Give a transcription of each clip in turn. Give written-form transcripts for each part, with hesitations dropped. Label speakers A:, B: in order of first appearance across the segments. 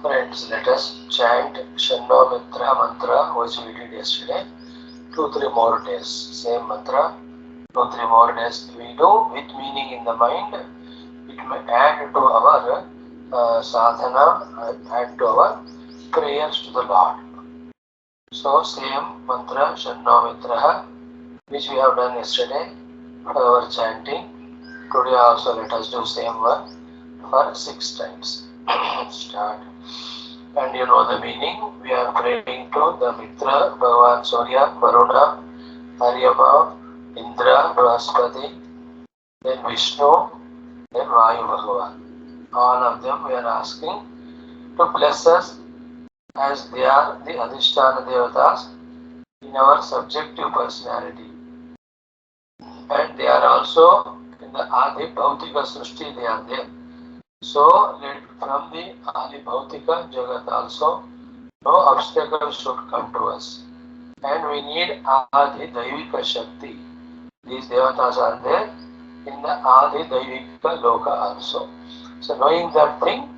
A: Friends, let us chant Shanno Mitra mantra which we did yesterday. 2-3 more days. Same mantra. 2-3 more days we do with meaning in the mind. It may add to our sadhana, add to our prayers to the Lord. So same mantra Shanno Mitra which we have done yesterday for our chanting. Today also let us do same one for 6 times. Start. And you know the meaning. We are praying to the Mitra, Bhagavan Surya, Varuna, Aryama, Indra, Brahaspati, then Vishnu, then Vayu Bhagavan. All of them we are asking to bless us as they are the Adhisthana Devatas in our subjective personality. And they are also in the Adi Bhautika Srushti, they are there. So, from the Adi Bhautika Jagat also, no obstacles should come to us. And we need Adi Daivika Shakti. These Devatas are there in the Adi Daivika Loka also. So, knowing that thing,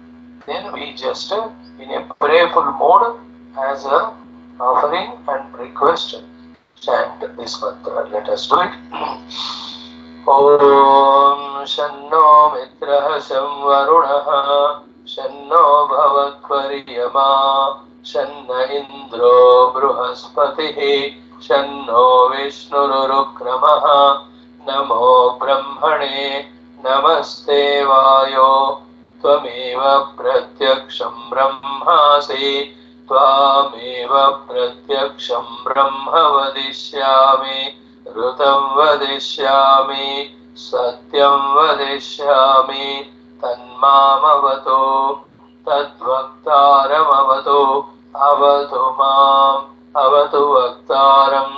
A: then we just in a prayerful mode as a offering and request chant this mantra. Let us do it. Om Shanno Mitrah Sham Varunah Shanno Bhavatvariyama Shanna Indro Bruhaspatihi Shanno Vishnurukramah Namo Brahmane Namaste Vayo Tvameva Pratyaksham Brahmasi Tvameva Pratyaksham Brahma Vadishyami Rutam vadishyami, satyam vadishyami, tanmamavato, tadvaktaram avato, avatu mam, avatu vaktaram.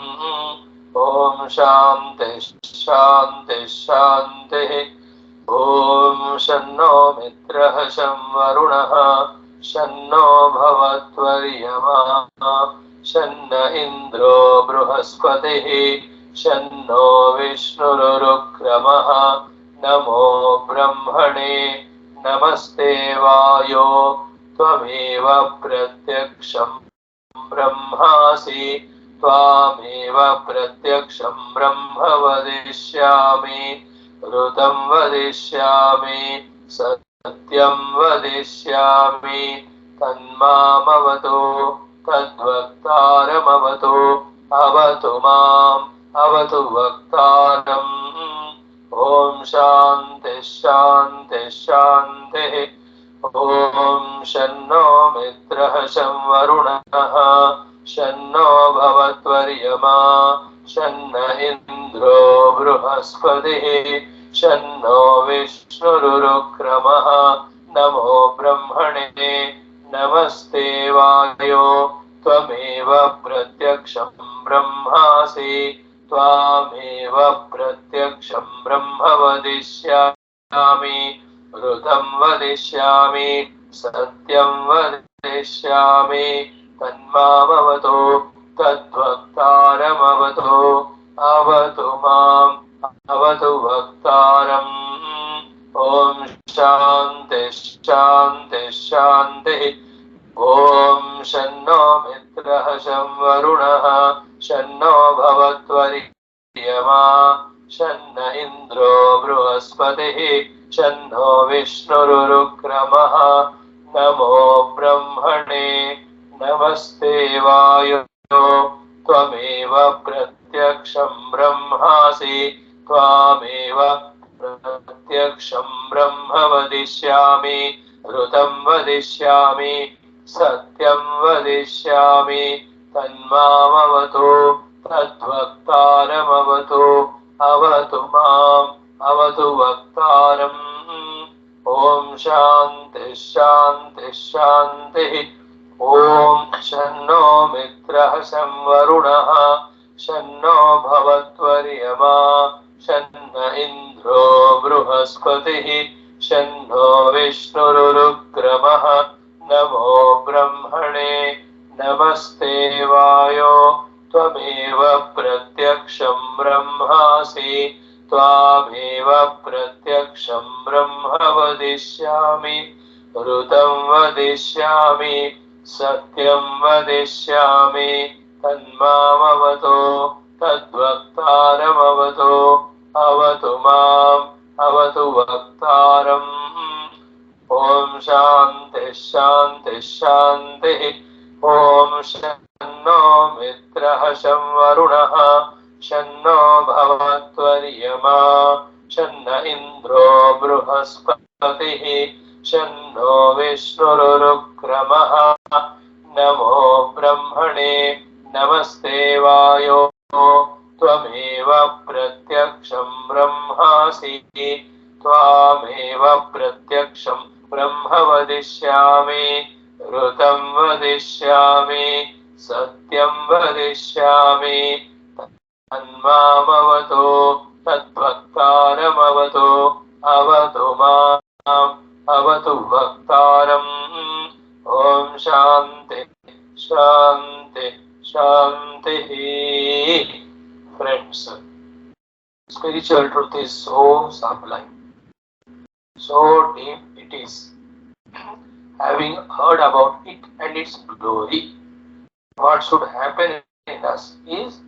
A: Om Shanti Shanti Shanti. Om Shanno Mitrah Sham Varunah Shanno Bhavatvaryama Shanna Indro Bruhaspatihi Shanno Vishnurukramah Namo Brahmane Namaste Vayo Tvameva Pratyaksham Brahmasi Tvameva Pratyaksham Brahma Vadishyami Rutam Vadishyami Satyam Vadishyami Tanmamavato Tadvaktaram avato Avatu mam Avatu vaktaram. Om Shanti Shanti Shanti. Om Shanno Mitrah Sham Varunah Shanno Bhavatvaryama Shanna Indro Bruhaspatihi Shanno Vishnurukramah Namo Brahmane Namaste Vayo Tvameva Pratyaksham Brahmasi Tvameva Pratyaksham Brahma Vadishyami Rutam Vadishyami Satyam Vadishyami Tanmamavato Tadvaktaram avato Avatu mam Avatu vaktaram. Om Shanti Shanti Shanti. Om Shanno Mitrah Sham Varunah Shanno Bhavatvaryama Shanna Indro Bruhaspatihi Shanno Vishnurukramah Namo Brahmane Namaste Vayo Tvameva Pratyaksham Brahmasi Tvameva Pratyaksham Brahma Vadishyami Rutam Vadishyami Satyam Vadishyami Tanmamavato Tadvaktaram avato Avatu mam Avatu vaktaram. Om Shanti Shanti Shanti. Om Shanno Mitrah Sham Varunah Shanno Bhavatvaryama Shanna Indro Bruhaspatihi Shanno Vishnurukramah Namo Brahmane Namaste Vayo Tvameva Pratyaksham Brahmasi Tvameva Pratyaksham Brahma Vadishyami ऋतं वदिष्यामि सत्यं वदिष्यामि तन्मामवतु तद्वक्तारमवतु अवतु माम् अवतु वक्तारम् ॐ शान्तिः शान्तिः शान्तिः ॐ शन्नो मित्रः शं वरुणः शन्नो भवत्वर्यमा शन्न इन्द्रो बृहस्पतिः शन्नो विष्णुरुक्रमः नमो ब्रह्मणे नमस्ते वायो त्वमेव प्रत्यक्षं ब्रह्मासि त्वामेव प्रत्यक्षं ब्रह्म वदिष्यामि ऋतं वदिष्यामि सत्यं वदिष्यामि तन्मामवतु तद्वक्तारमवतु अवतु माम् अवतु वक्तारम् ॐ शान्ति शान्ति शान्तिः. Friends, spiritual truth is so sublime, so deep it is. Having heard about it and its glory, what should happen in us is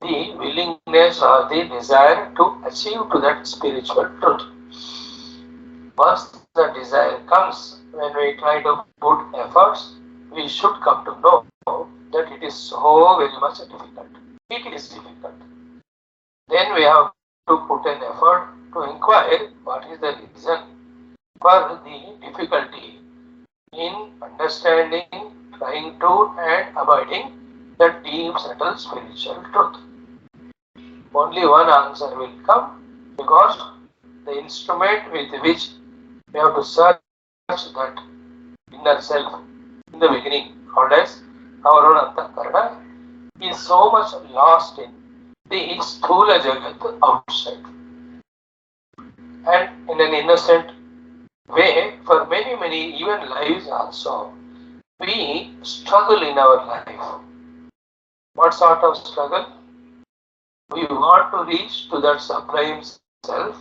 A: the willingness or the desire to achieve to that spiritual truth. Once the desire comes, when we try to put efforts, we should come to know that it is so very much difficult. It is difficult. Then we have to put an effort to inquire what is the reason for the difficulty in understanding, trying to and abiding the deep, subtle spiritual truth. Only one answer will come, because the instrument with which we have to search that inner self in the beginning, called as our own Antakarana, is so much lost in the Sthula Jagat outside. And in an innocent way, for many even lives also, we struggle in our life. What sort of struggle? We want to reach to that supreme self,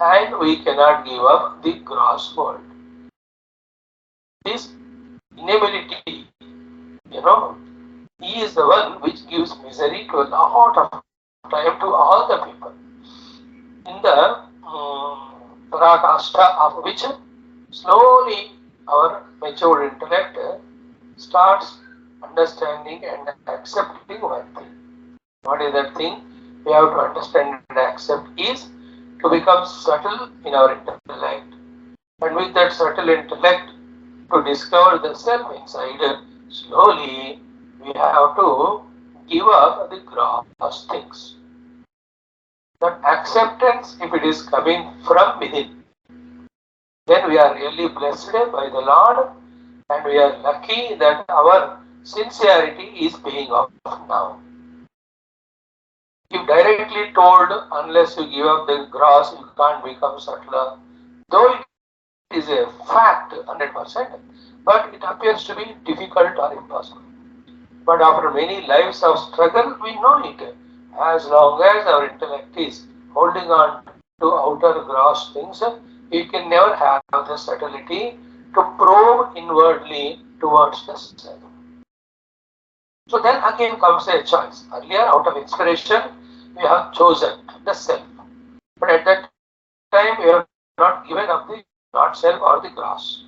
A: and we cannot give up the gross world. This inability, he is the one which gives misery to a lot of time to all the people. In the Parakashta of which slowly our mature intellect starts understanding and accepting one thing. What is that thing we have to understand and accept is to become subtle in our intellect. And with that subtle intellect, to discover the self inside, slowly we have to give up the gross things. That acceptance, if it is coming from within, then we are really blessed by the Lord, and we are lucky that our sincerity is paying off now. If directly told, unless you give up the gross, you can't become subtler, though it is a fact 100%, but it appears to be difficult or impossible. But after many lives of struggle, we know it. As long as our intellect is holding on to outer gross things, we can never have the subtlety to probe inwardly towards the self. So then again comes a choice. Earlier, out of inspiration, we have chosen the self. But at that time, we have not given up the not self or the gross.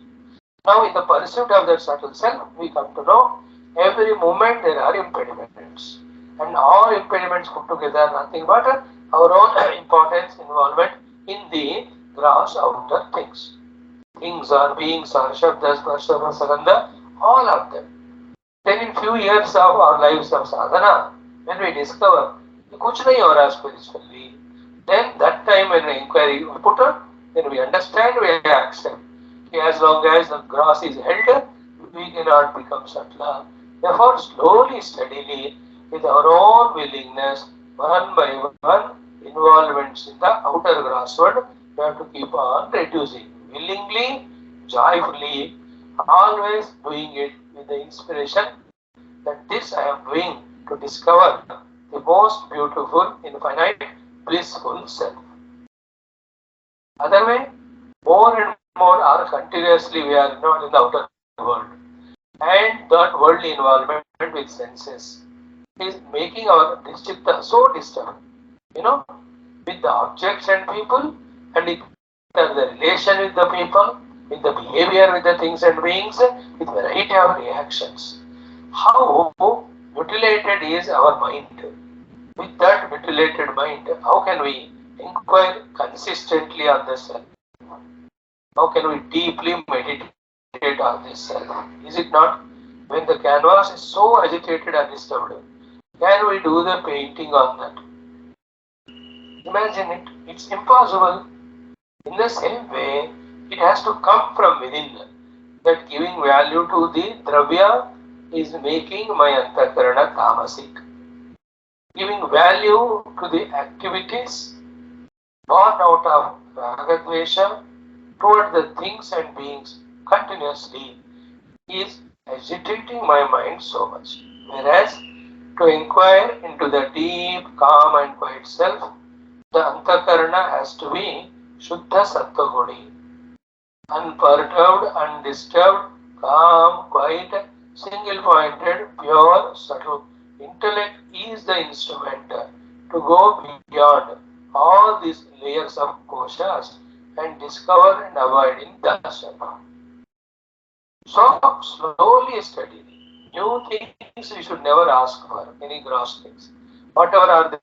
A: Now, in the pursuit of that subtle self, we come to know every moment there are impediments. And all impediments put together nothing but our own importance, involvement in the gross outer things. Things or beings or shabdas, prashama, sagandha, all of them. Then in few years of our lives of sadhana, when we discover kuch nahi ho raha spiritually, then that time when we inquiry we put up, then we understand, we accept. As long as the gross is held, we cannot become subtler. Therefore, slowly, steadily, with our own willingness, one by one, involvements in the outer gross world, we have to keep on reducing. Willingly, joyfully, always doing it with the inspiration that this I am doing to discover the most beautiful, infinite, blissful self. Other way, more and more or continuously we are not in the outer world. And that worldly involvement with senses is making our chitta so disturbed. You know, with the objects and people, and with the relation with the people, with the behavior with the things and beings, with variety of reactions. How mutilated is our mind? With that mutilated mind, how can we inquire consistently on the self? How can we deeply meditate on this self? Is it not? When the canvas is so agitated and disturbed, can we do the painting on that? Imagine it. It's impossible. In the same way, it has to come from within. That giving value to the dravya is making my antakarana tamasic. Giving value to the activities born out of ragadvesha toward the things and beings continuously is agitating my mind so much. Whereas to inquire into the deep, calm and quiet self, the antakarana has to be Shuddha Sattva-guni, unperturbed, undisturbed, calm, quiet, single-pointed, pure, subtle. Intellect is the instrument to go beyond all these layers of koshas and discover and avoid in darshan. So, slowly, steadily, new things we should never ask for, any gross things. Whatever are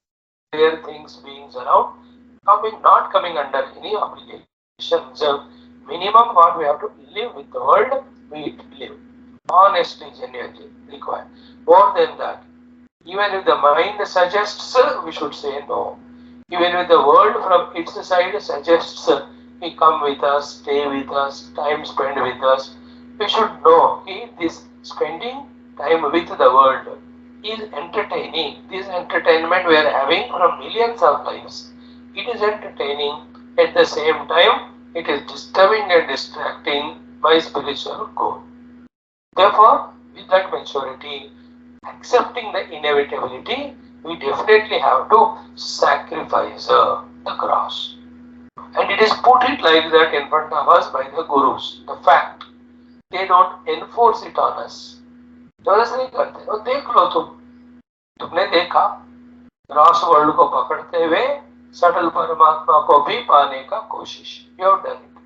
A: there, things, beings around, not coming under any obligation. So, minimum what we have to live with the world, we live. Honestly, genuinely required. More than that, even if the mind suggests, we should say no. Even if the world from its side suggests, he come with us, stay with us, time spent with us, we should know this spending time with the world is entertaining. This entertainment we are having from millions of lives. It is entertaining. At the same time, it is disturbing and distracting my spiritual goal. Therefore, with that maturity, accepting the inevitability, we definitely have to sacrifice the cross. And it is put it like that in front of us by the gurus. The fact, they don't enforce it on us. जबरदस्त नहीं करते, वो देख लो तुमने देखा gross world को पकड़ते हुए सटल परमात्मा को भी पाने का कोशिश. You have done it,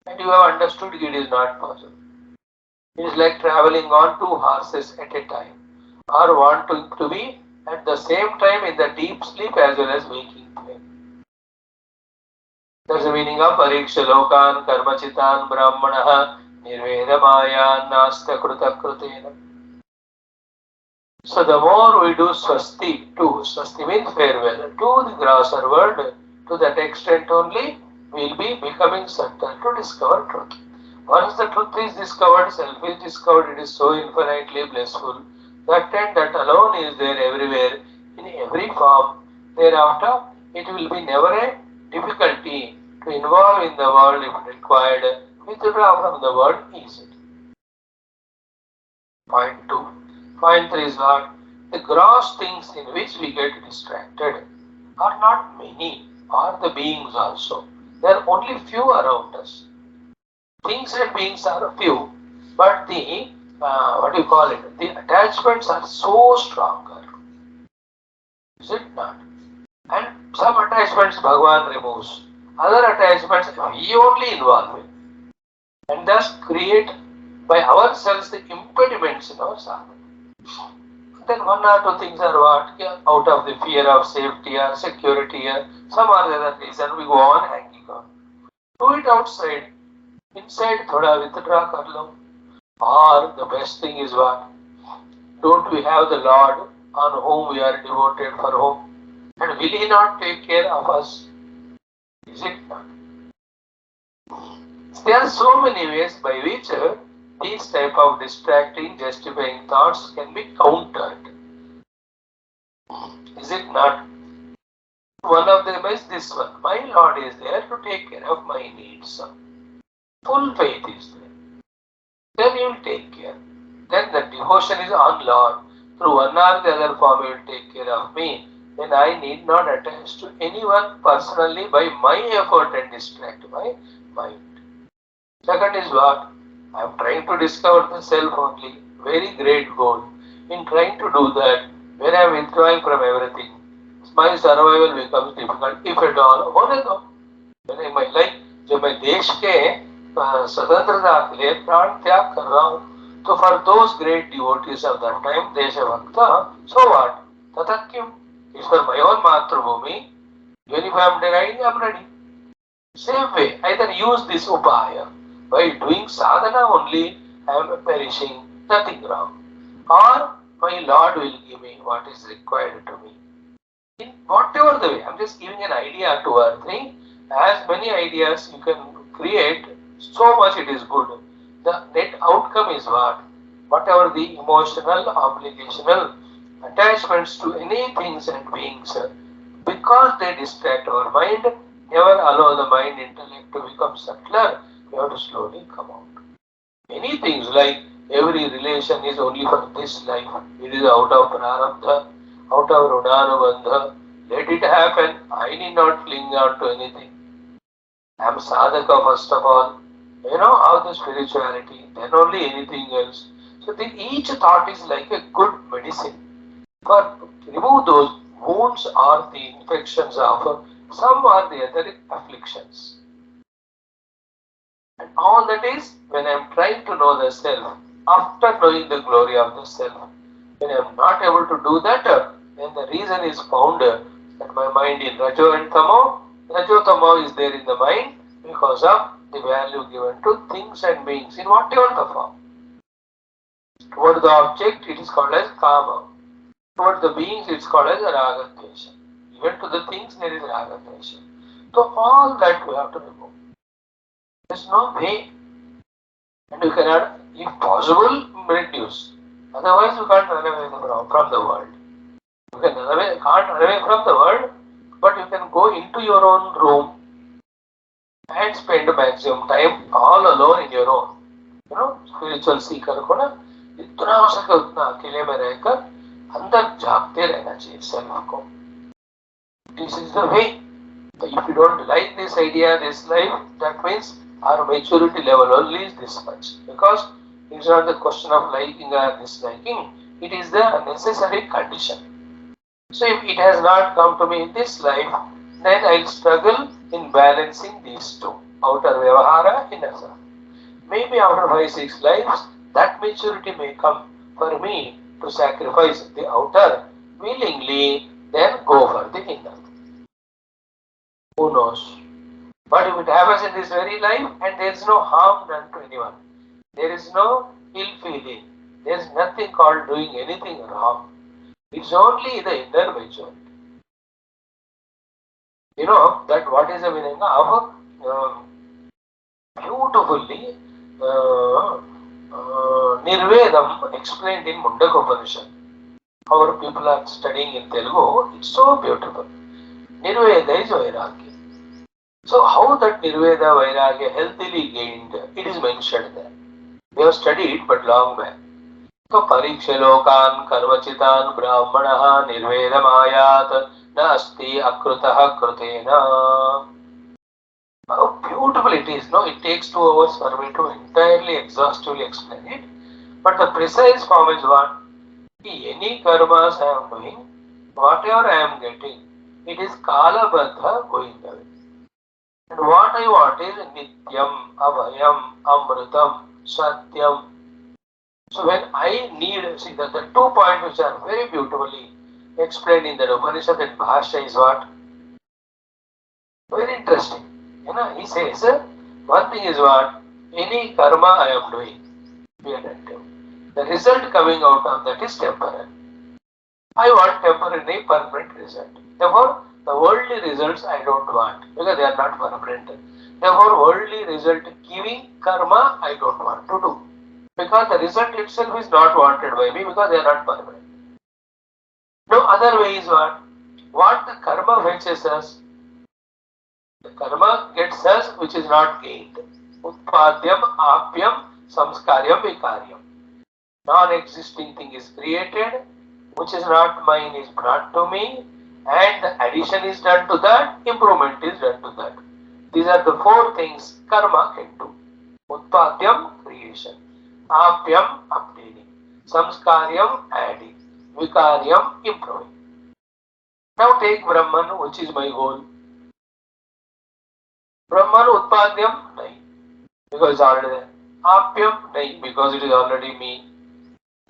A: and you have understood it is not possible. It is like traveling on two horses at a time, or want to be at the same time in the deep sleep as well as waking time. That's the meaning of Pariksha Lokan Karmachitan Brahmanaha Nirvedamaya Nasta Kruta Krutena. So the more we do swasti means farewell, to the grosser world, to that extent only we will be becoming certain to discover truth. Once the truth is discovered, self is discovered, it is so infinitely blissful. That and that alone is there everywhere, in every form. Thereafter, it will be never a difficulty to involve in the world if required, withdraw from the world easily. Point 2. Point 3 is what? The gross things in which we get distracted are not many, or the beings also. There are only few around us. Things and beings are few, but the the attachments are so stronger. Is it not? And some attachments Bhagavan removes. Other attachments we only involve in. And thus create by ourselves the impediments in our sadhana. Then one or two things are what? Out of the fear of safety or security or some other reason we go on hanging on. Do it outside. Inside thoda withdraw kar lo. Or the best thing is what? Don't we have the Lord on whom we are devoted for whom? And will He not take care of us? Is it not? There are so many ways by which these type of distracting, justifying thoughts can be countered. Is it not? One of them is this one. My Lord is there to take care of my needs. Full faith is there. Then He will take care. Then the devotion is on Lord. Through one or the other form He will take care of me. Then I need not attach to anyone personally by my effort and distract my mind. Second is what? I am trying to discover the self only. Very great goal. In trying to do that, when I am withdrawing from everything, my survival becomes difficult, if at all. होने दो. मैंने मैं like जब मैं देश के स्वतंत्रता के लिए प्राण त्याग कर रहा हूँ, तो for those great devotees of that time देशभक्त, सो व्हाट? तथा क्यों? इट्स फॉर माय ओन मातृभूमि. Even if I am denying, I am ready. Same way, either use this upaya. By doing sadhana only, I am perishing, nothing wrong. Or my Lord will give me what is required to me. In whatever the way, I am just giving an idea to or three. As many ideas you can create, so much it is good. The net outcome is what? Whatever the emotional, obligational attachments to any things and beings, because they distract our mind, never allow the mind intellect to become subtler, you have to slowly come out. Many things like every relation is only for this life. It is out of prarabdha, out of runanubandha. Let it happen. I need not cling on to anything. I am sadhaka first of all. You know how the spirituality, then only anything else. So each thought is like a good medicine for remove those wounds or the infections of some or the other afflictions. And all that is when I am trying to know the self, after knowing the glory of the self. When I am not able to do that, then the reason is found that my mind in Rajo and Tamo, Rajo Tamo is there in the mind because of the value given to things and beings in whatever the form. Toward the object, it is called as Kama. Toward the beings, it is called as Ragadvesha. Even to the things, there is Ragadvesha. So all that we have to remove. There is no way. And you cannot, if possible, reduce. Otherwise, you can't run away from the world. You can't run away from the world, but you can go into your own room and spend maximum time all alone in your own. You know, spiritual seeker को ना जितना हो सके उतना अकेले में रहकर अंदर झांकते रहना चाहिए सेल्फ को. This is the way. If you don't like this idea, this life, that means our maturity level only is this much. Because it's not the question of liking or disliking, it is the necessary condition. So if it has not come to me in this life, then I'll struggle in balancing these two. Outer vyavahara, inner self. Maybe after 5-6 lives, that maturity may come for me to sacrifice the outer willingly, then go for the inner. Who knows? But if it happens in this very life and there is no harm done to anyone, there is no ill feeling, there is nothing called doing anything wrong. It's only the inner maturity. You know that what is the meaning of beautifully Nirvedam explained in Mundaka Upanishad. Our people are studying in Telugu. It's so beautiful. Nirveda is Vairagya. So how that Nirveda Vairagya healthily gained, it is mentioned there. We have studied but long back. So Parikshalokan Karvachitan Brahmanaha Nirvedam Ayat Nasti Akrutaha Krutena. How beautiful it is, no? It takes 2 hours for me to entirely exhaustively explain it. But the precise form is what? Any karmas I am doing, whatever I am getting, it is kalabadha going away. And what I want is nityam, abhayam, amritam, satyam. So when I need, see that the 2 points which are very beautifully explained in the Upanishad and Bhashyam is what? Very interesting. You know, he says, one thing is what? Any karma I am doing, be attentive. The result coming out of that is temporary. I want temporary, permanent result. Therefore, the worldly results I don't want because they are not permanent. Therefore, worldly result giving karma I don't want to do because the result itself is not wanted by me because they are not permanent. No other way is what? What the karma fetches us, the karma gets us which is not gained. Utpadyam, apyam, samskaryam, vikaryam. Non-existing thing is created, which is not mine is brought to me, and the addition is done to that, improvement is done to that. These are the 4 things karma can do. Utpadyam, creation. Apyam, obtaining. Samskaryam, adding. Vikaryam, improving. Now take Brahman, which is my goal. Brahman, Utpadyam, nahi, because it's already there. Apyam, nahi, because it is already me.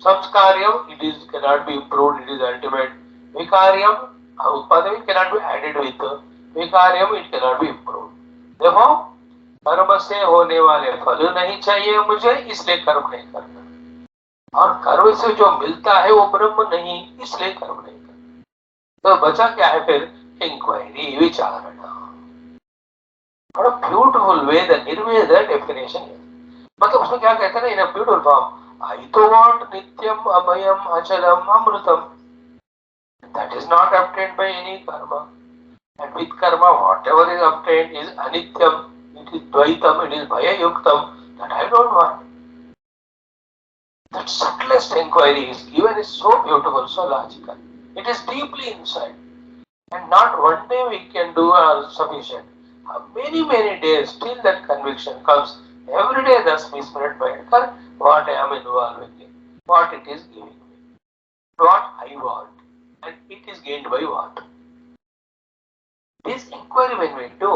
A: Samskaryam, cannot be improved, it is ultimate. Vikaryam, Utpadyam, it cannot be added with. Vikaryam, it cannot be improved. देखो, कर्म से होने वाले फल नहीं चाहिए मुझे, इसलिए कर्म नहीं करना, और कर्म से जो मिलता है वो ब्रह्म नहीं, इसलिए कर्म नहीं करना। तो बचा क्या है फिर? इंक्वायरी, विचारणा। बड़ा beautiful way the Nirved definition है। मतलब उसमें क्या कहते हैं ना, इन अ ब्यूटीफुल फॉर्म, आई तो वांट नित्यम अभयम अचलम अमृतम, that is not obtained by any karma, and with karma whatever is obtained is anityam, it is dvaitam, it is bhaya yuktam, that I don't want. That subtlest inquiry is given, is so beautiful, so logical. It is deeply inside, and not one day we can do sufficient. Many days till that conviction comes. Every day thus be spread by what I am involved in, what it is giving me, what I want, and it is gained by what. This inquiry when we do,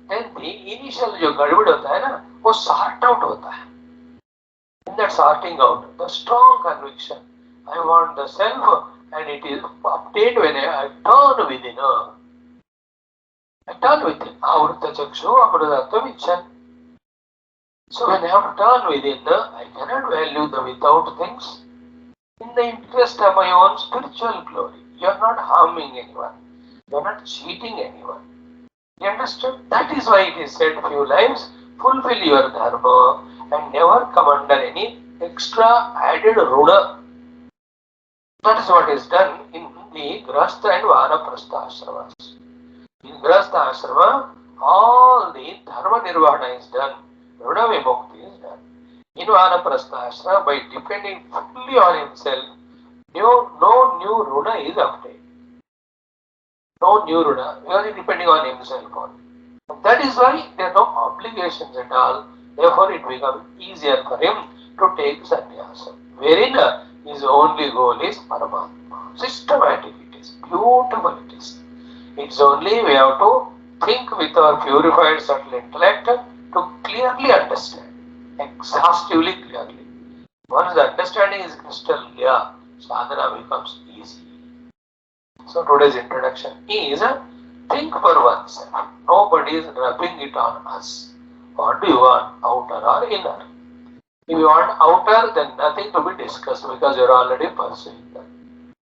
A: then the initial जो गड़बड़ होता है ना, वो sort out होता है. In that sorting out, the strong conviction, I want the self, and it is obtained when I turn within. I turn within. Avrta chakshu amrutatvam ichan. So when I have turned within, I cannot value the without things in the interest of my own spiritual glory. You are not harming anyone. You are not cheating anyone. You understand? That is why it is said few lives, fulfill your dharma and never come under any extra added runa. That is what is done in the Grahastha and Vanaprastha ashramas. In Grahastha ashrama, all the dharma nirvana is done, runa vimukti is done. In Vanaprastha ashrama, by depending fully on himself, no new runa is obtained. No new runa, only depending on himself only. That is why there are no obligations at all. Therefore, it becomes easier for him to take sannyasa, wherein his only goal is Paramatma. Systematic it is, beautiful it is. It's only we have to think with our purified subtle intellect to clearly understand, exhaustively clearly. Once the understanding is crystal clear, sadhana becomes easy. So today's introduction is think for oneself. Nobody is rubbing it on us. What do you want, outer or inner? If you want outer, then nothing to be discussed because you are already pursuing that.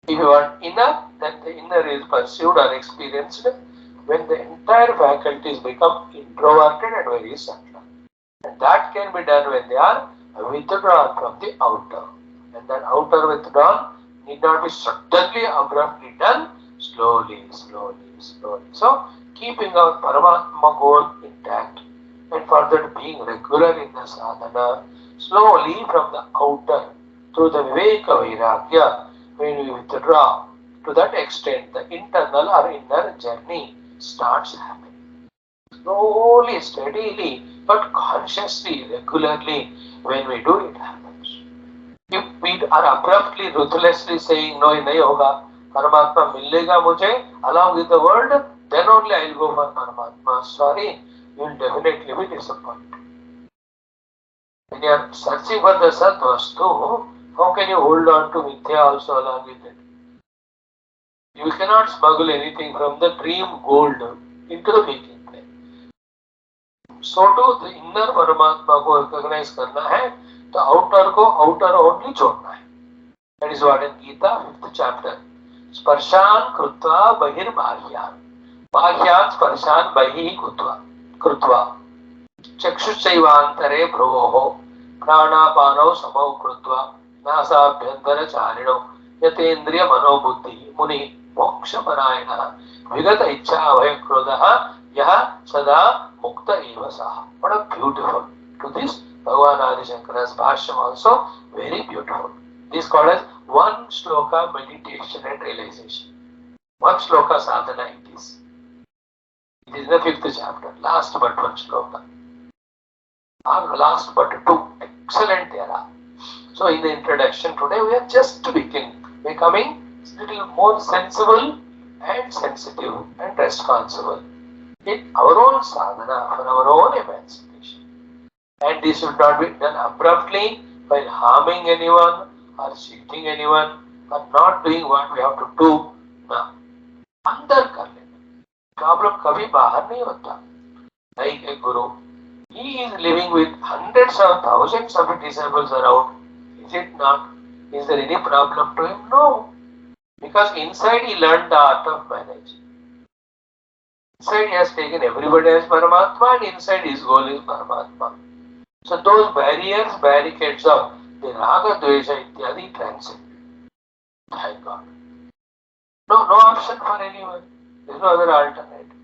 A: If you want inner, then the inner is pursued or experienced when the entire faculties become introverted and very subtle. And that can be done when they are withdrawn from the outer. And that outer withdrawal need not be suddenly, abruptly done, slowly. So, keeping our Paramatma goal intact and further being regular in the sadhana, slowly from the outer, through the Viveka Vairagya, when we withdraw, to that extent the internal or inner journey starts happening. Slowly, steadily, but consciously, regularly, when we do, it happens. If we are abruptly, ruthlessly saying, no, nahi hoga, Paramatma millega mujhe, along with the world, then only I will go for Paramatma. Sorry, you will definitely be disappointed. When you are searching for the Sat Vastu, how can you hold on to Mithya also along with it? You cannot smuggle anything from the dream gold into the waking plane. So too, the inner Paramatma को recognize करना है, तो outer को outer only छोड़ना है. That is what in Gita, 5th chapter. Sparshan krutva bahir bhagyan. Bhagyan sparshan bahi krutva. चक्षुश्चैवान्तरे भ्रुवोः प्राणापानौ समौ कृत्वा नासाभ्यन्तरचारिणौ यतेन्द्रिय मनोबुद्धि मुनि मोक्षपरायणः विगत इच्छा अभयक्रोधः यः सदा मुक्त एव सः. What a beautiful. To this, Bhagavan Adi Shankara's Bhashyam also very beautiful. This is called as one shloka meditation and realization. One shloka sadhana it is. It is the 5th chapter, last but one shloka. are last but two. Excellent era. So in the introduction today, we are just becoming little more sensible and sensitive and responsible in our own sadhana for our own emancipation. And this should not be done abruptly by harming anyone or cheating anyone or not doing what we have to do. No. अंदर कर लेना. Problem कभी बाहर नहीं होता. Like a guru, he is living with hundreds of thousands of disciples around. Is it not? Is there any problem to him? No. Because inside he learned the art of managing. Inside he has taken everybody as Paramatma and inside his goal is Paramatma. So those barriers, barricades of the Raga, Dvesha, Ityadi transcend. Thank God. No option for anyone. There is no other alternative.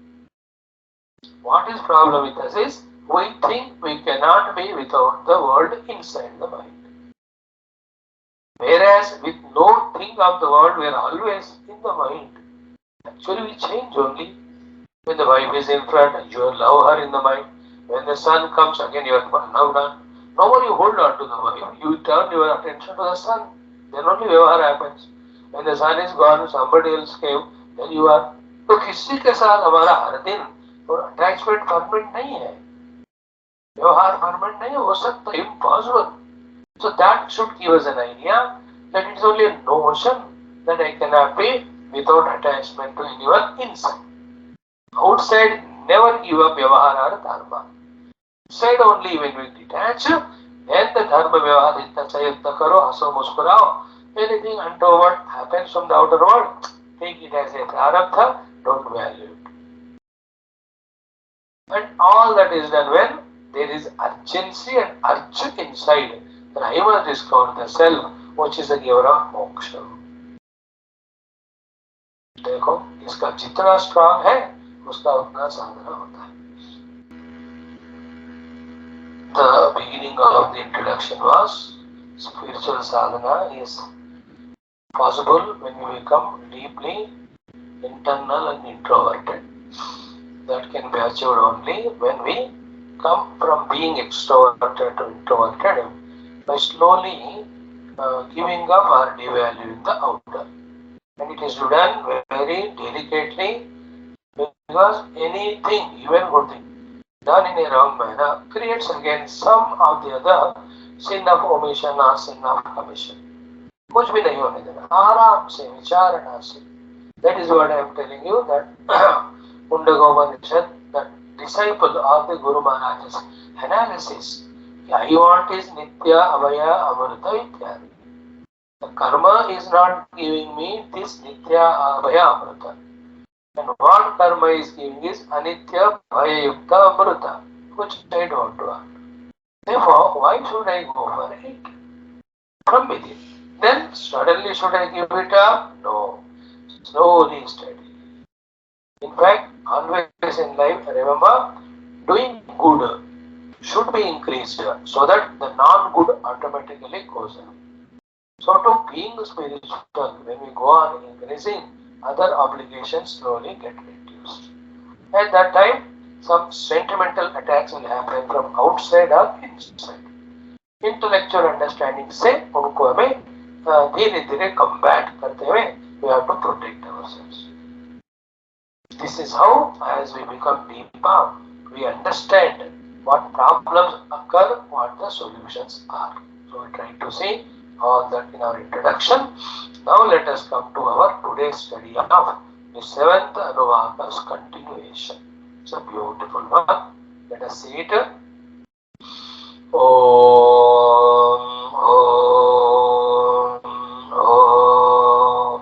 A: What is problem with us is we think we cannot be without the world inside the mind. Whereas with no think of the world, we are always in the mind. Actually, we change only. When the wife is in front, you love her in the mind. When the son comes, again you are loved her. No more you hold on to the wife. You turn your attention to the son. Then only व्यवहार happens. When the son is gone, somebody else came, then you are. तो किसी के साथ हमारा हर दिन attachment permanent नहीं है. व्यवहार परमानेंट नहीं हो सकता. Impossible. So that should give us an idea that it is only a notion that I cannot be without attachment to anyone inside. Outside, never give up vyavahara or dharma. Inside only when we detach, then the dharma vyavahara itna sayatna karo, haso muskurao. Anything untoward happens from the outer world, take it as a prarabdha, don't value it. And all that is done when there is urgency and urge inside. Then I must discover the self, which is the giver of moksha. देखो इसका जितना strong है उसका उतना साधना होता है. The beginning of the introduction was spiritual sadhana is possible when we become deeply internal and introverted. That can be achieved only when we come from being extroverted to introverted by slowly giving up or devaluing the outer. And it is done very delicately, because anything, even good thing, done in a wrong manner creates again some of the other sin of omission or sin of commission. कुछ भी नहीं होने देना, आराम से विचारणा से. That is what I am telling you, that Upanishad, that disciple of the Guru Maharaj's analysis, I want is Nitya, Avaya, Amrita, Ityadi. The karma is not giving me this Nitya, Avaya, Amrita. And what karma is giving is Anitya, Bhaya, Yukta, Amrita, which I don't want. Therefore, why should I go for it? From within. Then suddenly should I give it up? No. Slowly, steadily. In fact, always in life, remember, doing good should be increased so that the non-good automatically goes up. So to being spiritual, when we go on increasing, other obligations slowly get reduced. At that time, some sentimental attacks will happen from outside or inside. Intellectual understanding से उनको हमें धीरे धीरे combat करते हुए we have to protect ourselves. This is how, as we become deeper, we understand what problems occur, what the solutions are. So we try to see all that in our introduction. Now let us come to our today's study of the seventh Anuvaka's continuation. It's a beautiful one. Let us see it. Om, Om, Om,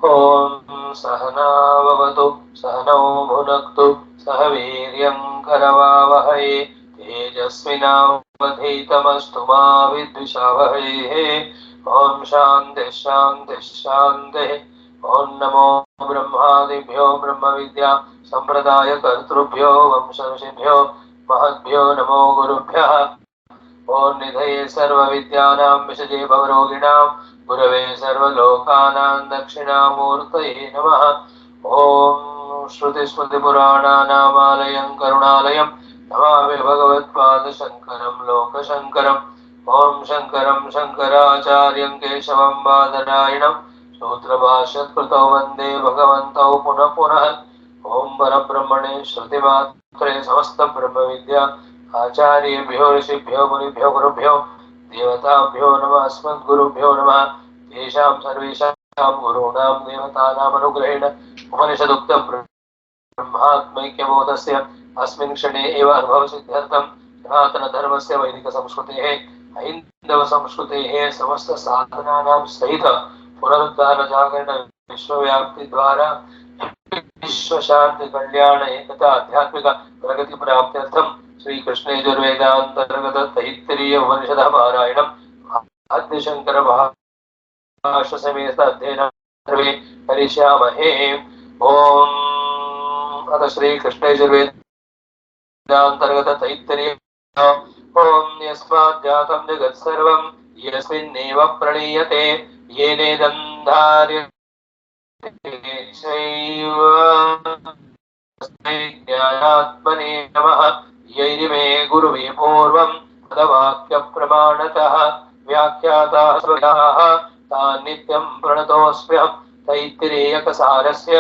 A: Om, Sahana Vavatu, Sahanau Bhunaktu, Sahaviryam Karavavahai, Tejasvinavadhitamastu ma vidvishavahai. Om Shanti Shanti Shanti. Om Namo Brahmadibhyo Brahma Vidya Sampradaya Kartrubhyo Vamsharshibhyo Mahadbhyo Namo Gurubhyah. Om Nidhaye Sarva Vidyanam Vishajye Bhavaroginam Gurave Sarva Lokanam Dakshinamurtaye Namaha. Om Shruti Smriti Purana Namalayam Karunalayam Namami भगवत्पाद शंकरं लोकशंकरम् ओम शंकरं शंकराचार्यं केशवं बादरायणं सूत्रभाष्यकृतौ वन्दे भगवन्तौ पुनः पुनः ओम परब्रह्मणे श्रुतिमात्रे समस्त ब्रह्म विद्या आचार्येभ्यो ऋषिभ्यो मुनिभ्यो गुरुभ्यो देवताभ्यो नमः अस्मद्गुरुभ्यो नमः तेषां सर्वेषां गुरूणां देवतानाम् अनुग्रहेण उपनिषदुक्तं ब्रह्मात्मैक्यबोधस्य अस्मिन् क्षणे एव अनुभवसिद्ध्यर्थं सनातनधर्मस्य वैदिकसंस्कृतेः हैन्दवसंस्कृतेः समस्त साधनानां सहित पुनरुद्धारजागरण विश्वव्याप्तिद्वारा विश्वशान्ति कल्याण एकता आध्यात्मिक प्रगति प्राप्त्यर्थं श्रीकृष्ण यजुर्वेदान्तर्गत तैत्तिरीय उपनिषदः पारायणम् आद्यशङ्कर भाष्य समेत अध्ययनं सर्वे करिष्यामहे। ओम अथ श्रीकृष्ण यजुर्वेदान्तर्गत तैत्तिरीय ओम यस्मात् जातं जगत् सर्वं यस्मिन्नेव प्रणीयते येनेदं धार्यते ज्ञानात्मने नमः यैरिमे गुरुवे पूर्वं तदवाक्यप्रमाणतः व्याख्याताः स्मृताः तान् नित्यं प्रणतोऽस्म्यहं तैत्तिरीयकसारस्य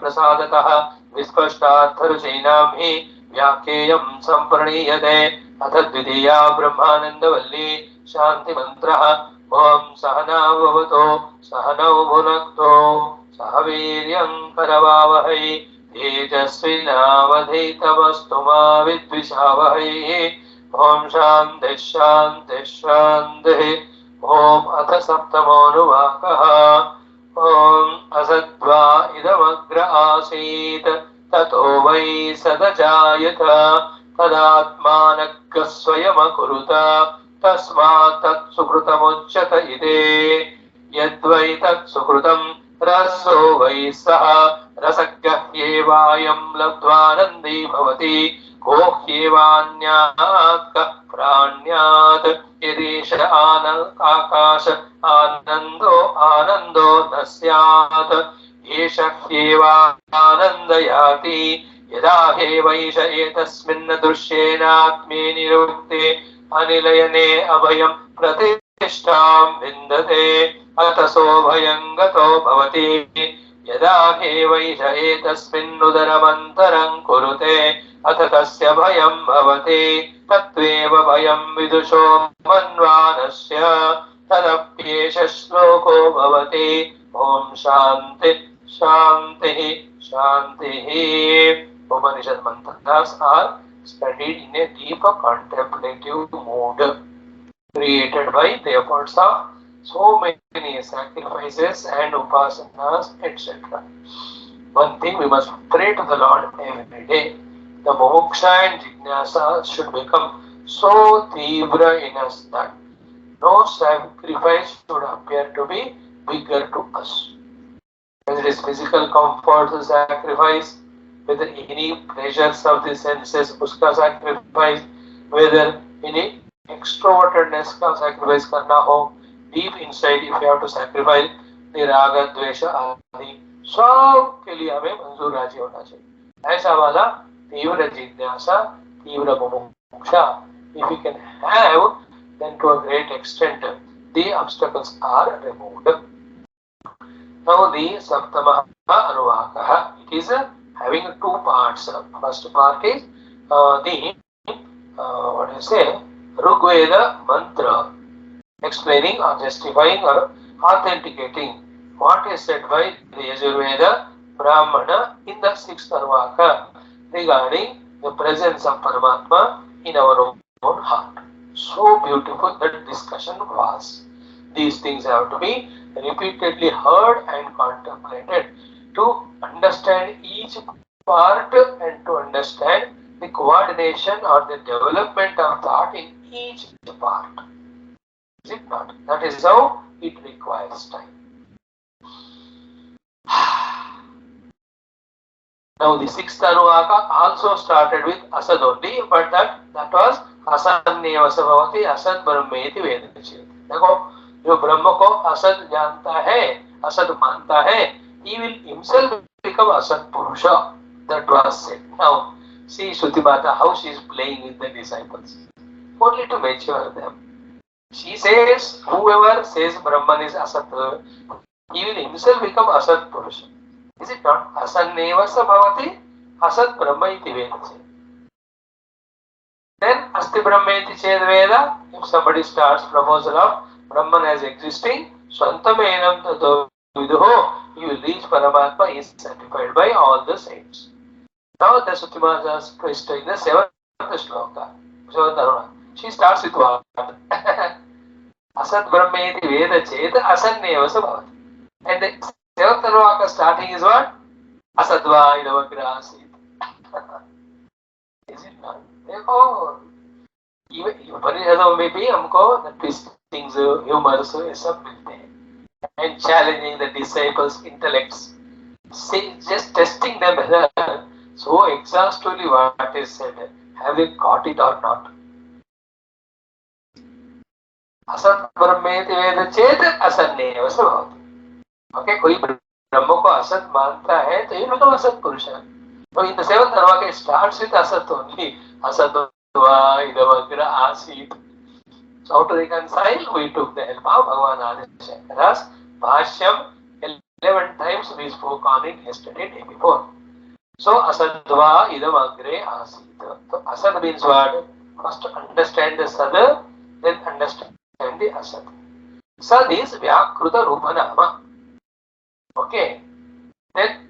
A: प्रसादतः विस्पष्टार्थरुचीनां हि व्याख्येयं सम्प्रणीयते। अथ द्वितीया ब्रह्मानन्दवल्ली शान्तिमन्त्रः। ओम सहना भवतु सहनौ भुनक्तु सह वीर्यं करवावहै तेजस्विनावधीतमस्तु मा विद्विषावहै। ओम शान्तिः शान्तिः शान्तिः। ओम अथ सप्तमोऽनुवाकः। ओम असद्वा इदमग्र आसीत् ततो वै सदजायत तदात्मानः स्वयमकुरुत तस्मात् तत्सुकृतमुच्यत इति। यद्वै तत्सुकृतं रसो वै सः रसग्रह्येवायं लब्ध्वानन्दी भवति को ह्येवान्यात् कः प्राण्यात् यदीश आकाश आनन्दो आनन्दो न स्यात् एष ह्येवानन्दयाति यदा ह्येवैष एतस्मिन् दृश्येनात्मे निरुक्ते अनिलयने अभयं प्रतिष्ठां विन्दते अतसो भयं गतो भवति यदा ह्येवैष एतस्मिन्नुदरमन्तरं कुरुते अथ तस्य भयं भवति तत्त्वेव भयं विदुषो मन्वानस्य तदप्येष श्लोको भवति। ओम शान्ति शान्तिः शान्तिः। Upanishad mantras are studied in a deep contemplative mood created by the efforts of so many sacrifices and upasanas etc. One thing we must pray to the Lord every day. The moksha and jignasa should become so deepra in us that no sacrifice should appear to be bigger to us. Whether it is physical comfort to sacrifice, whether any pleasures of the senses uska sacrifice, whether any extrovertedness का sacrifice करना हो, deep inside if you have to sacrifice the raga dvesha आदि सब के लिए हमें मंजूर राजी होना चाहिए। ऐसा वाला तीव्र जिज्ञासा तीव्र मुमुक्षा if we can have, then to a great extent the obstacles are removed. Now the saptamaha anuvakaha, it is having two parts. First part is what do you say, Rigveda mantra, explaining or justifying or authenticating what is said by the Yajurveda Brahmana in the sixth anuvaka regarding the presence of Paramatma in our own heart. So beautiful that discussion was. These things have to be repeatedly heard and contemplated to understand each part and to understand the coordination or the development of thought in each part. Is it not? That is how it requires time. Now the sixth anuvaka also started with asad only, but that was असन्नेव स भवति असद ब्रह्मेति वेदचेत्। देखो जो ब्रह्म को असद जानता है, असद मानता है, he will himself become asad purusha. That was said. Now See Shruti Mata, how she is playing with the disciples, only to mature them. She says, whoever says Brahman is Asat, he will himself become Asat Purusha. Is it not? Asanneva sabhavati Asat Brahma iti Veda. Then Asti Brahma iti Ched Veda, if somebody starts proposal of Brahman as existing, Swantamenam Tato Viduho, he will reach Paramatma, is certified by all the saints. Now the Sutimaja's twist in the 7th shloka, 7th Aruna. She starts with what? Asat Brahma iti Veda Ched Asanneva sabhavati. And the 7th Anuvaka starting is what? Asadva idavagra asit. Is it not? देखो उपनिषदों में भी हमको the twistings, humors ये सब मिलते हैं. And challenging the disciples' intellects, just testing them so exhaustively what is said. Have they got it or not? असत ब्रह्मेति वेद चेत असन्नेव स्वभावति. Okay, कोई ब्रह्म को असत मानता है तो ये मतलब असत पुरुष है. So in the 7th Anuvaka it starts with asat only. Asatva idavagra asit. So how to reconcile? We took the help of Bhagavan Adi Shankara's Bhashyam. 11 times we spoke on it yesterday, day before. So asadva idavagre asit. So asad means what? First understand the sad, then understand the asad. Sad is vyakruta rupanama. Okay. Then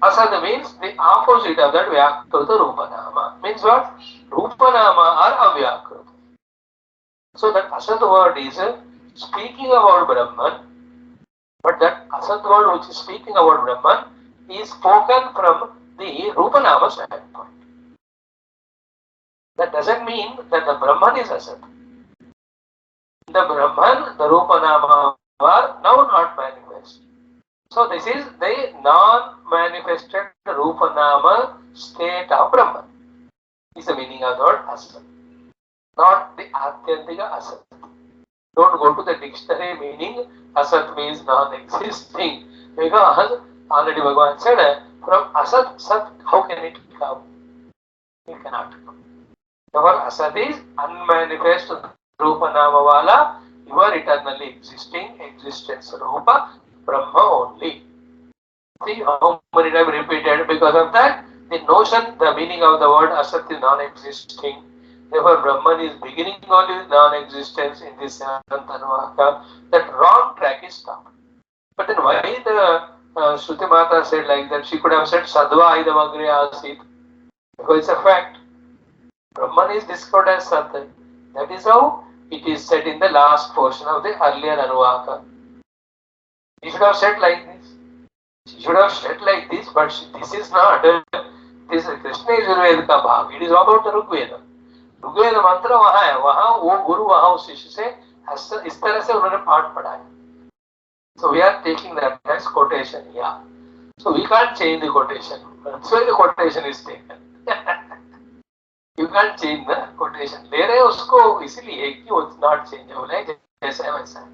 A: Asad means the opposite of that Vyakruta Rupanama. Means what? Rupanama are Avyakruta. So that Asad word is speaking about Brahman, but that Asad word which is speaking about Brahman is spoken from the Rupanama standpoint. That doesn't mean that the Brahman is Asad. The Brahman, the Rupanama are now not manifest. So this is the non-manifested Rupanama state of Brahman. Is the meaning of the word Asat. Not the Atyantika Asat. Don't go to the dictionary meaning Asat means non-existing. Because already Bhagavan said, from Asat, Sat, how can it come? It cannot come. Therefore Asat is unmanifest Rupanama Wala. You are eternally existing existence Rupa. Brahma only. See how many times repeated because of that? The notion, the meaning of the word Asat is non-existing. Therefore, Brahman is beginning only with non-existence in this 7th Anuvaka. That wrong track is stopped. But then why the Shruti Mata said like that? She could have said Sadva idamagre asit. Because it's a fact. Brahman is described as Sat. That is how it is said in the last portion of the earlier Anuvaka. She should have said like this. She should have said like this, but this is not. This Krishna Yajurveda का भाग. It is about the Rigveda. Rigveda मंत्र वहाँ है. वहाँ वो गुरु वहाँ उस शिष्य से इस तरह से उन्होंने पाठ पढ़ाया. So we are taking that as quotation here. So we can't change the quotation. That's why the quotation is taken. You can't change the quotation. ले रहे उसको इसीलिए कि वो not changeable है जैसा वैसा.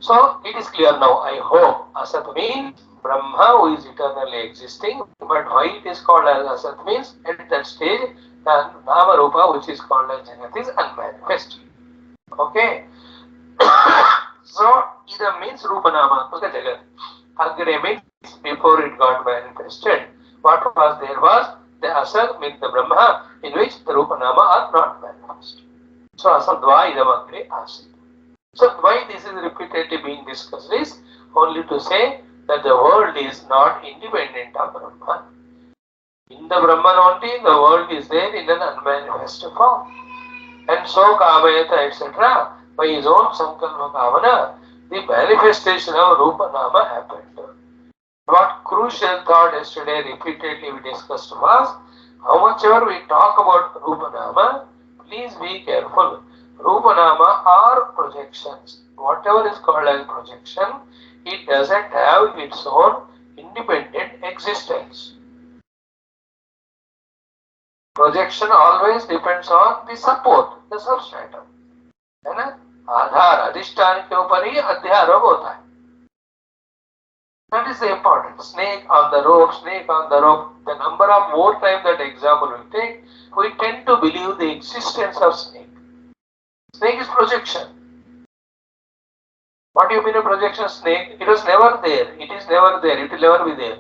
A: So it is clear now, I hope. Asat means Brahma who is eternally existing, but why it is called as Asat means at that stage the Nama Rupa which is called as Jagat is unmanifest. Okay. So Ida means Rupa Nama Jagat. Agre means before it got manifested. What was there was the Asat means the Brahma in which the Rupa Nama are not manifest. So Asadva Idam Agre Asit. So why this is repeatedly being discussed is only to say that the world is not independent of Brahman. In the Brahman only the world is there in an unmanifest form. And so Kamayata etc. by his own Sankalpa Kavana, the manifestation of Rupa Nama happened. What crucial thought yesterday repeatedly we discussed was, how much ever we talk about Rupa Nama, please be careful. Rupa Nama are projections. Whatever is called as projection, it doesn't have its own independent existence. Projection always depends on the support, the substratum. है ना? आधार अधिष्ठान के ऊपर ही अध्यारोप होता है. That is the important? Snake on the rope, snake on the rope. The number of more time that example we take, we tend to believe the existence of snake. Snake is projection. What do you mean a projection snake? It was never there. It is never there. It will never be there.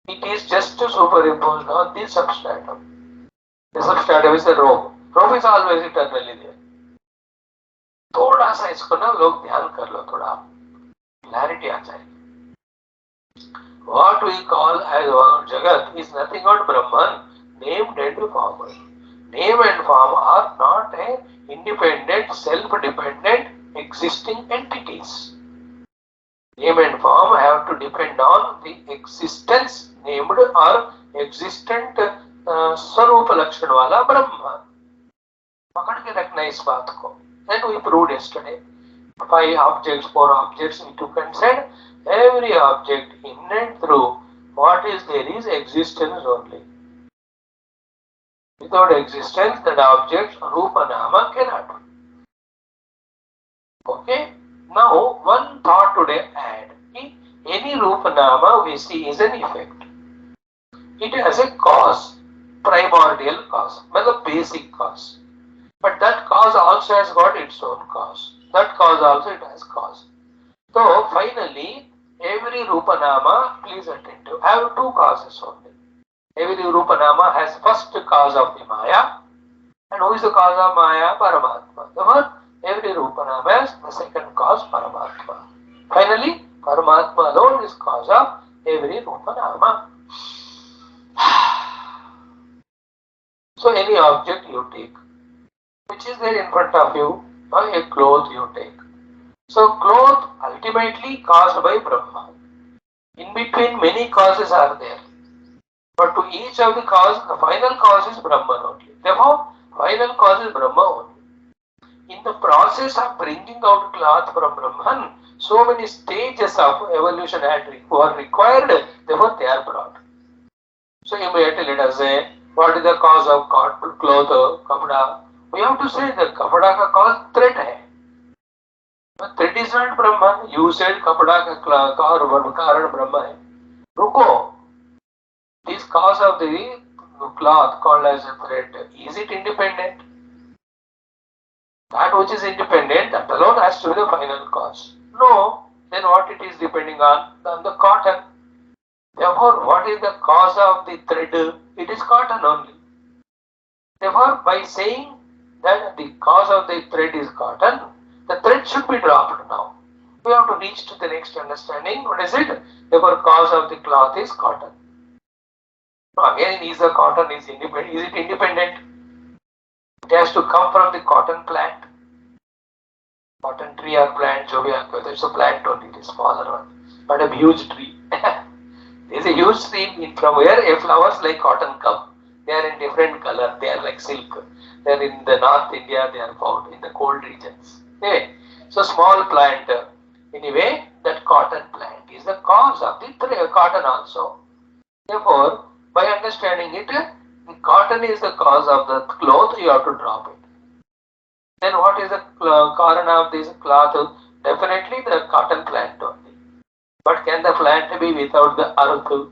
A: It is just superimposed on the substratum. The substratum is the rope. Rope is always eternally there. थोड़ा सा इसको ना लोग ध्यान कर लो, थोड़ा clarity आ जाएगी. What we call as Jagat is nothing but Brahman, named and form. Name and form are not a independent, self-dependent, existing entities. Name and form have to depend on the existence named or existent Swarupa Lakshan wala Brahma. पकड़ के रखना इस बात को. Then we proved yesterday. 5 objects, 4 objects we took and said every object in and through what is there is existence only. Without existence, that object Rupa Nama cannot be. Okay? Now, one thought today add. Any Rupa Nama we see is an effect. It has a cause, primordial cause, the basic cause. But that cause also has got its own cause. That cause also it has cause. So finally, every Rupa Nama, please attend to, have 2 causes only. Every Rupa Nama has first cause of the Maya. And who is the cause of Maya? Paramatma. Therefore, every Rupa Nama has the second cause, Paramatma. Finally, Paramatma alone is cause of every Rupa Nama. So any object you take, which is there in front of you, or a cloth you take. So cloth ultimately caused by Brahma. In between many causes are there. But to each of the cause, the final cause is Brahman only. Therefore, final cause is Brahma only. In the process of bringing out cloth from Brahman, so many stages of evolution were required, therefore they are brought. So immediately let us say, what is the cause of cloth, kapda? We have to say the kapda ka cause thread hai. But thread is not Brahman. You said kapda ka karan Brahma hai. Ruko. This cause of the cloth called as a thread, is it independent? That which is independent, that alone has to be the final cause. No. Then what it is depending on? On the cotton. Therefore, what is the cause of the thread? It is cotton only. Therefore, by saying that the cause of the thread is cotton, the thread should be dropped now. We have to reach to the next understanding. What is it? Therefore, cause of the cloth is cotton. Again, is the cotton is independent? Is it independent? It has to come from the cotton plant. Cotton tree or plant, it's a plant only, it is smaller one. But a huge tree. There is a huge tree from where a flowers like cotton come. They are in different color. They are like silk. They are in the North India. They are found in the cold regions. Okay. So small plant. Anyway, that cotton plant is the cause of the cotton also. Therefore, by understanding it, the cotton is the cause of the cloth. You have to drop it. Then what is the cause of this cloth? Definitely the cotton plant only. But can the plant be without the earth?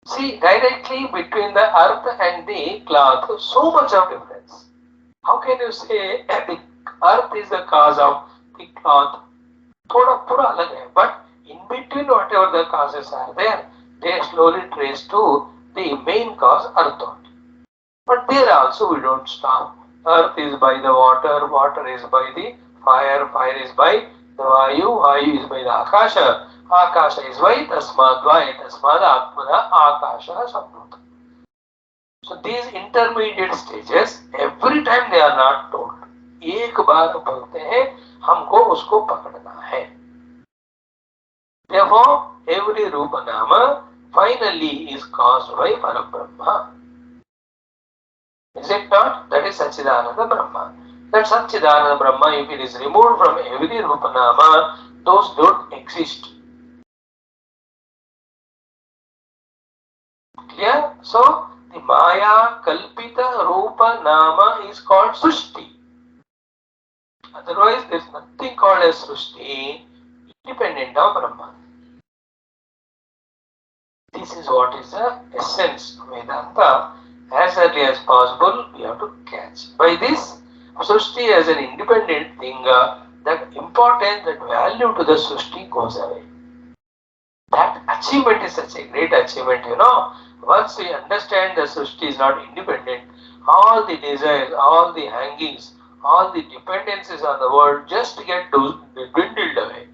A: See, directly between the earth and the cloth, so much of difference. How can you say the earth is the cause of the cloth? Thoda pura alag hai. But in between whatever the causes are there, they slowly trace to the main cause, earth only. But there also we don't stop. Earth is by the water, water is by the fire, fire is by the Vayu, Vayu is by the Akasha, Akasha is by Tasmad Vaya, Tasmad Atmana, Akasha Samruta. So these intermediate stages, every time they are not told. एक बार बोलते हैं, हमको उसको पकड़ना है. Therefore, every Rupa Nama finally is caused by Parabrahma. Is it not? That is Satchidananda Brahma. That Satchidananda Brahma, if it is removed from every Rupa Nama, those don't exist. Clear? So, the Maya Kalpita Rupa Nama is called Srushti. Otherwise, there is nothing called as Srushti independent of Brahma. This is what is the essence of Vedanta. As early as possible, we have to catch. By this, Srishti as an independent thing, that importance, that value to the Srishti goes away. That achievement is such a great achievement, Once we understand that Srishti is not independent, all the desires, all the hangings, all the dependencies on the world just get dwindled away.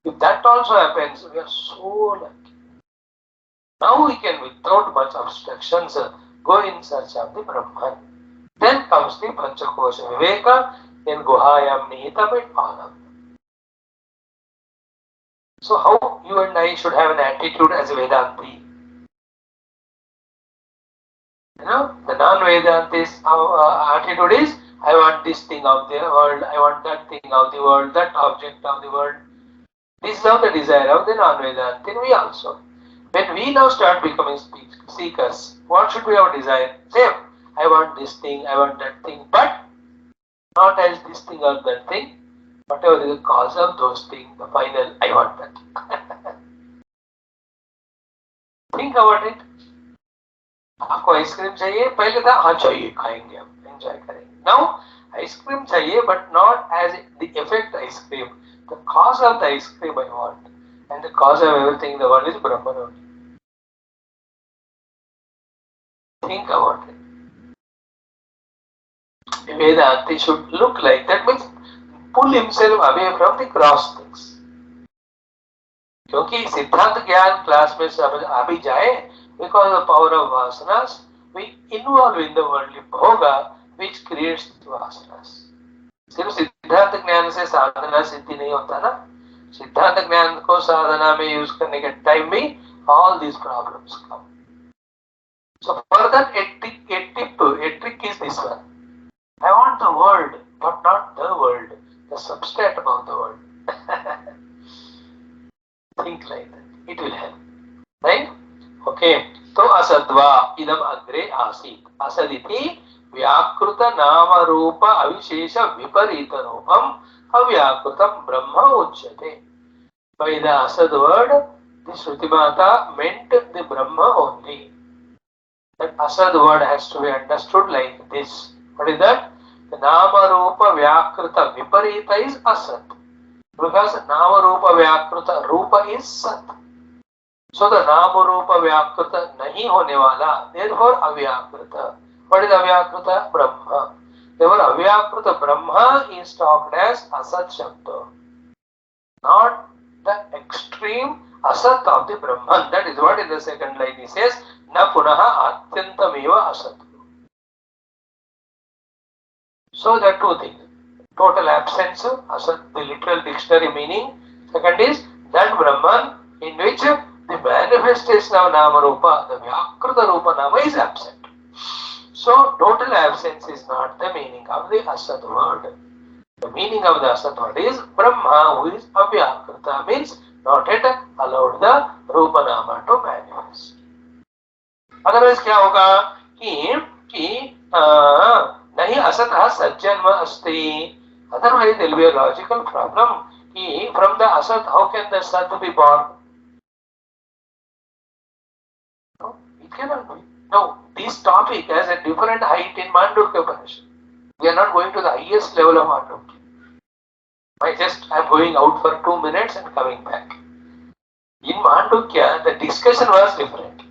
A: If that also happens, we are so lucky. Now we can, without much obstructions, go in search of the Brahman. Then comes the Panchakosha Viveka, then Guhayam Nihitam and Anam. So how you and I should have an attitude as a Vedanti? The non-Vedantis attitude is, I want this thing of the world, I want that thing of the world, that object of the world. This is how the desire of the non-Vedanti. We also. When we now start becoming seekers, what should be our desire? Same. I want this thing, I want that thing, but not as this thing or that thing. Whatever is the cause of those things, the final, I want that. Think about it. आपको ice cream चाहिए, पहले था हाँ चाहिए, खाएंगे हम, enjoy करेंगे. Now ice cream चाहिए, but not as the effect ice cream. The cause of the ice cream I want, and the cause of everything in the world is Brahman only. Think about it. Vedanti should look like that, means pull himself away from the gross things. क्योंकि सिद्धांत ज्ञान class में सब अभी जाए, because of the power of vasanas, we involve in the worldly bhoga, which creates the vasanas. सिर्फ सिद्धांत ज्ञान से साधना सिद्धि नहीं होता ना. सिद्धांत ज्ञान को साधना में यूज करने के टाइम में all these problems come. So for that a trick is this one. I want the world, but not the world, the substrate of the world. Think like that. It will help. Right? Okay. So asadva idam agre asit. Asaditi vyakruta nama rupa avishesha viparita rupam avyakrutam brahma uchyate. By the asad word, the Shruti Mata meant the Brahma only. That asad word has to be understood like this. What is that? The nama rupa vyakruta viparita is asat. Because nama rupa vyakruta rupa is sat. So the nama rupa vyakruta nahi hone wala, therefore avyakruta. What is avyakruta? Brahma. Therefore avyakruta Brahma is talked as asat shabda. Not the extreme asat of the Brahman. That is what in the second line he says, na punaha atyantameva asat. So there are two things. Total absence, asat, the literal dictionary meaning. Second is that Brahman in which the manifestation of Nama Rupa, the Vyakruta Rupa Nama is absent. So total absence is not the meaning of the asat word. The meaning of the asat word is Brahma, who is Avyakruta, means not yet allowed the Rupa Nama to manifest. Otherwise क्या होगा कि नहीं असतः सज्जन्म अस्ति. Otherwise there will be a logical problem. From the asat, how can the sat be born? No, it cannot be. No, this topic has a different height in Mandukya Upanishad. We are not going to the highest level of Mandukya. I am going out for 2 minutes and coming back. In Mandukya, the discussion was different.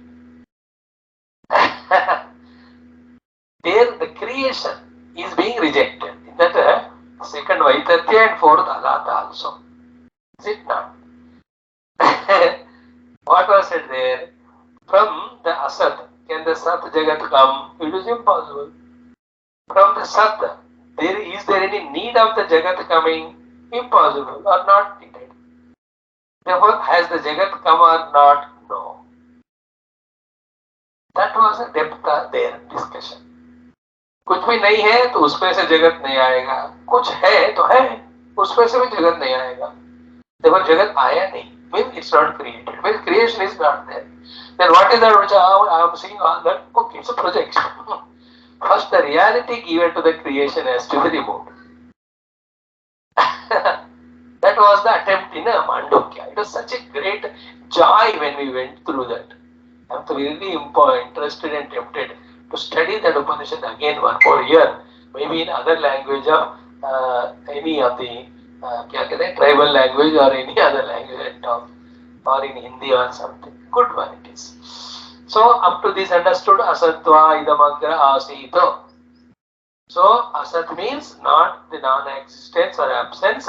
A: There, the creation is being rejected. In that second Vaitatya and fourth Alata also. Is it not? What was said there? From the asat, can the sat jagat come? It is impossible. From the sat, is there any need of the jagat coming? Impossible or not needed. Therefore, has the jagat come or not? No. That was the depth there discussion. कुछ भी नहीं है तो उसमें से जगत नहीं आएगा, कुछ है तो है, उसमें से भी जगत नहीं आएगा. Therefore, जगत आया नहीं, means it's not created, means creation is not there. Then what is that which I am seeing all that? Okay, it's a projection. First, the reality given to the creation has to be removed. That was the attempt in Mandukya. It was such a great joy when we went through that. I am really interested and tempted to study that Upanishad again one more year, maybe in other language of any of the tribal language or any other language and talk, or in Hindi or something. Good one it is. So up to this understood asatva idamagra asito. So asat means not the non-existence or absence.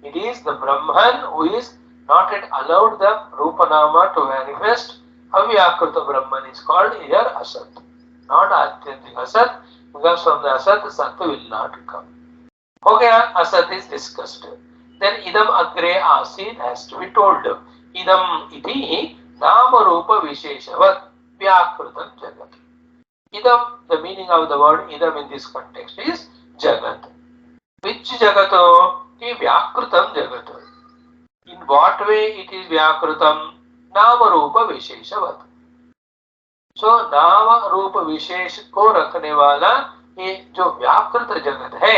A: It is the Brahman who is not yet allowed the Rupanama to manifest. Avyakruta Brahman is called here asat, not Atyantik asat, because from the asat sat will not come. Okay, asat is discussed. Then idam agre asid has to be told. Idam iti nama rupa visheshavat vyakrutam jagat. Idam, the meaning of the word idam in this context is jagat. Which jagato? The vyakrutam jagato. In what way it is vyakrutam? Nama rupa visheshavat. So नाम रूप विशेष को रखने वाला ये जो व्याकृत जगत है,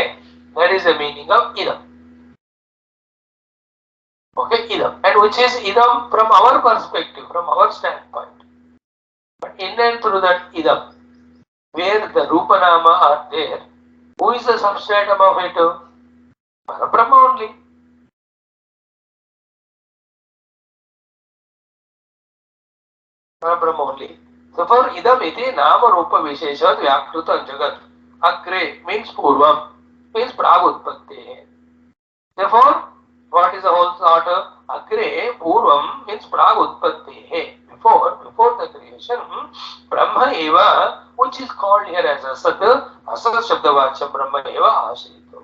A: that is the meaning of idam. Okay, idam, and which is idam from our perspective, from our standpoint. But in and through that idam, where the rupa nama are there, who is the substratum of it? Parabrahma only. Parabrahma only. So for idam iti nama rupa visheshat vyakrutam jagat. Agre means purvam, means pragutpatti. Therefore, what is the whole thought? Agre purvam means pragutpatti. Before the creation, Brahma eva, which is called here as asat, asat shabdavacham Brahma eva asito.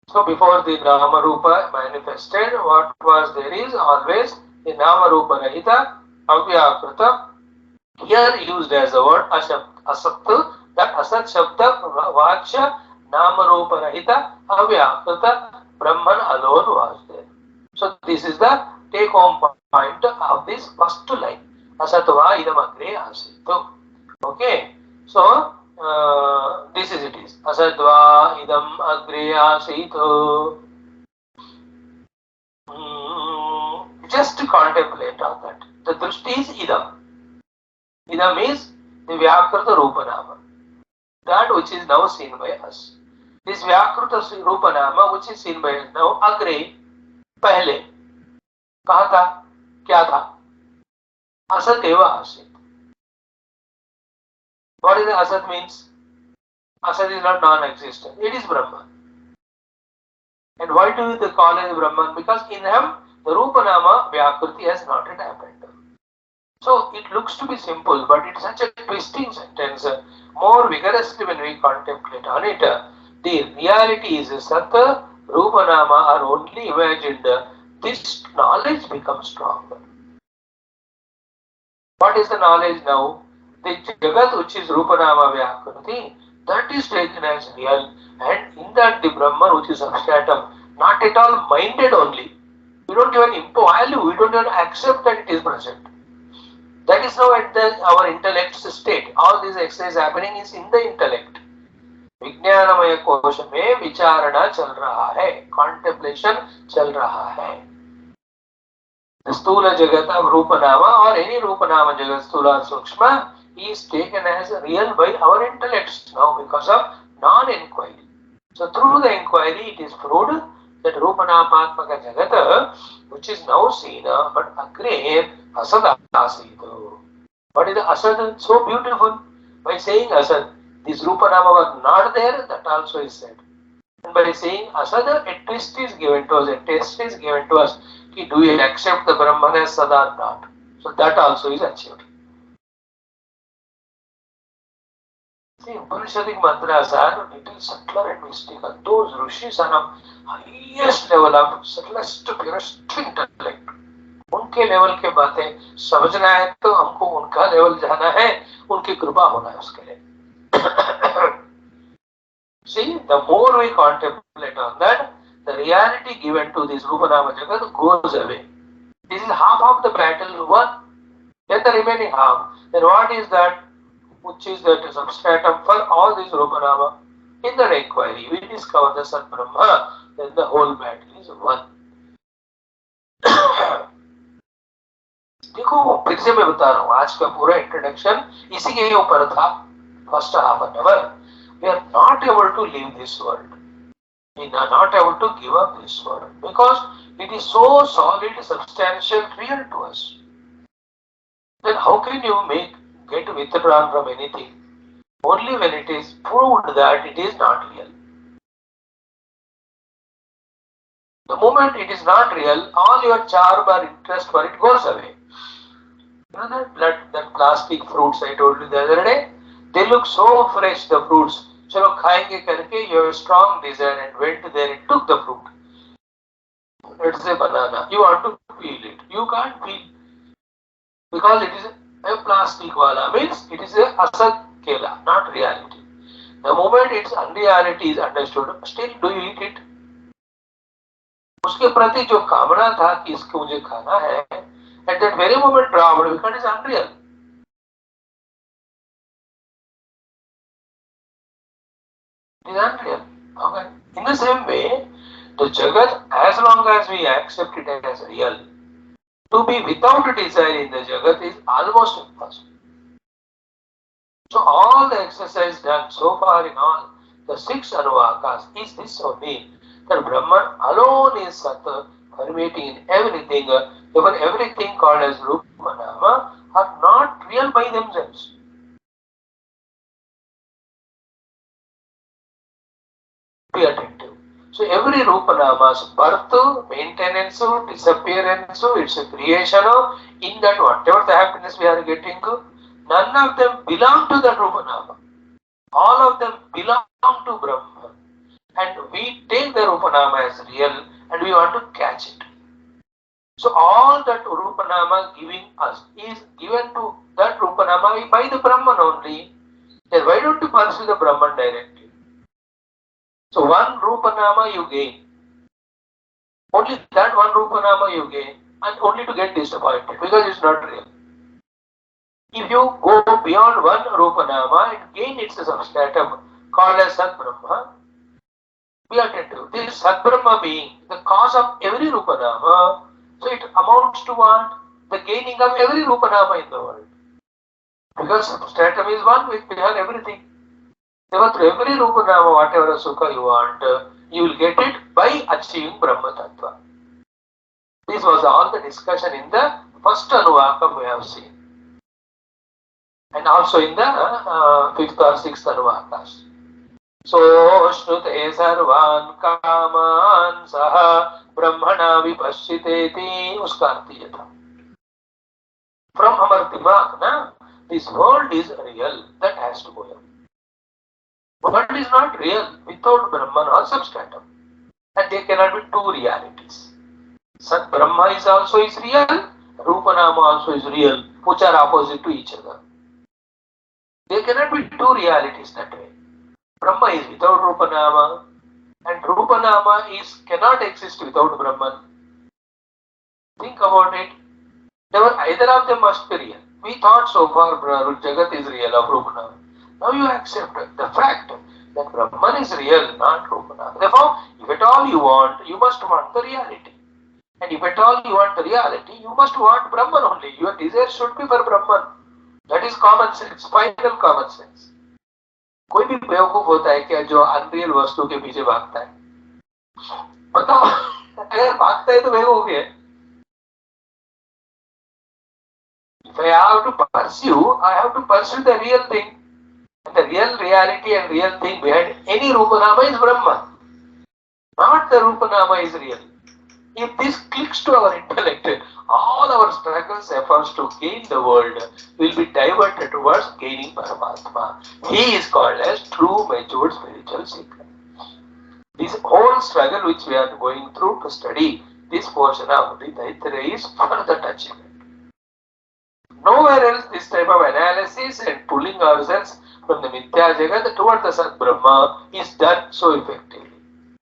A: So before the Nama Rupa manifested, what was there is always the Nama Rupa Rahita, Avyakruta, here used as the word asat, that asat shabda vacha Nama Rupa Rahita, Avyakruta, Brahman alone was there. So this is the take home point of this first line. Asatva idam agre asito. Okay. So this is it is. Asatva idam agre asito. Just to contemplate on that. The drishti is idam. Idam is the Vyakruta Rupanama. That which is now seen by us. This Vyakruta Rupanama which is seen by us now, agre, पहले कहा था, क्या था? असत एवा आसित. What is the asat means? Asat is not non-existent. It is Brahman. And why do they call it Brahman? Because in him the Rupanama Vyakruti has not yet happened. So it looks to be simple, but it's such a twisting sentence. More vigorously when we contemplate on it, the reality is Sat, Rupanama are only imagined. This knowledge becomes stronger. What is the knowledge now? The Jagat which is Rupanama Vyakruti, that is taken as real, and in that the Brahman which is substratum, not at all minded only. We don't even value, we don't even accept that it is present. That is now at our intellect's state. All this exercise happening is in the intellect. विज्ञानमय कोश में विचारणा चल रहा है, contemplation चल रहा है. The स्थूल जगत of रूपनामा or any रूपनामा जगत स्थूल or सूक्ष्म is taken as real by our intellects now because of non-inquiry. So through the inquiry it is proved that रूपनामात्मक जगत which is now seen but agre asad asitu. What is the asad? So beautiful. By saying asad, this Rupanama was not there, that also is said. And by saying asad, a twist is given to us, a test is given to us. Do we accept the Brahman as sad or not? So that also is achieved. See, Upanishadic mantras are little subtler and mystical. Those rishis are of highest level of subtlest, purest intellect. उनके level के बातें समझना है तो हमको उनका level जाना है, उनकी कृपा होना है उसके लिए. See, the more we contemplate on that, the reality given to this Rupanama Jagat goes away. This is half of the battle won. Then the remaining half. Then what is that? Which is that substratum for all these Rupanama? In the inquiry, we discover the Sat Brahma, then the whole battle is won. देखो फिर से मैं बता रहा हूँ, आज का पूरा इंट्रोडक्शन इसी के ऊपर था. First half an hour we are not able to leave this world. We are not able to give up this world because it is so solid, substantial, real to us. Then how can you get withdrawn from anything? Only when it is proved that it is not real. The moment it is not real, all your charm or interest for it goes away. You know that plastic fruits I told you the other day? They look so fresh, the fruits. चलो खाएंगे करके you have a strong desire and went there and took the fruit. Let's say banana. You want to peel it. You can't peel because it is a plastic wala. Means it is a asad kela, not reality. The moment its unreality is understood, still do you eat it? उसके प्रति जो कामना था कि इसको मुझे खाना है, at that very moment dropped because it is unreal. It is unreal. Okay. In the same way, the Jagat, as long as we accept it as real, to be without desire in the Jagat is almost impossible. So all the exercise done so far in all the 6 Anuvakas is this only, that Brahman alone is Sat, permeating in everything, even everything called as Rupa Nama are not real by themselves. Be attentive. So every Rupa Nama's birth, maintenance, disappearance, it's a creation, in that whatever the happiness we are getting, none of them belong to the Rupa Nama. All of them belong to Brahman. And we take the Rupa Nama as real and we want to catch it. So all that Rupa Nama giving us is given to that Rupa Nama by the Brahman only. Then why don't you pursue the Brahman directly? So one Rupa Nama you gain. Only that one Rupa Nama you gain, and only to get disappointed because it's not real. If you go beyond one Rupa Nama and gain its substratum called as Sat Brahma, be attentive. This Sat Brahma being the cause of every Rupa Nama, so it amounts to what? The gaining of every Rupa Nama in the world. Because substratum is one with behind everything. Therefore, through every Rupa Nama, whatever Sukha you want, you will get it by achieving Brahma Tattva. This was all the discussion in the first Anuvakam we have seen. And also in the 5th or 6th Anuvakas. So, Shrute Sarvan Kaman Saha Brahmana Vipashiteti, uska arth ye tha. From our dimag, na, this world is real, that has to go away. World is not real without Brahman or substratum. And there cannot be two realities. Sat Brahma is also is real, Rupa Nama also is real, which are opposite to each other. There cannot be two realities that way. Brahma is without Rupa Nama, and Rupa Nama cannot exist without Brahman. Think about it. Either of them must be real. We thought so far Jagat is real of Rupa Nama. Now you accept the fact that Brahman is real, not Rupa Nama. Therefore, if at all you want, you must want the reality. And if at all you want the reality, you must want Brahman only. Your desire should be for Brahman. That is common sense, final common sense. कोई भी बेवकूफ होता है क्या जो unreal वस्तु के पीछे भागता है? बताओ, अगर भागता है तो बेवकूफ है. If I have to pursue, I have to pursue the real thing. And the real reality and real thing behind any Rupa Nama is Brahman. Not the Rupa Nama is real. If this clicks to our intellect, all our struggles, efforts to gain the world will be diverted towards gaining Paramatma. He is called as true matured spiritual seeker. This whole struggle which we are going through to study this portion of the Taittiriya is for that achievement. Nowhere else this type of analysis and pulling ourselves from the Mithya Jagat toward the Sat Brahma is done so effectively.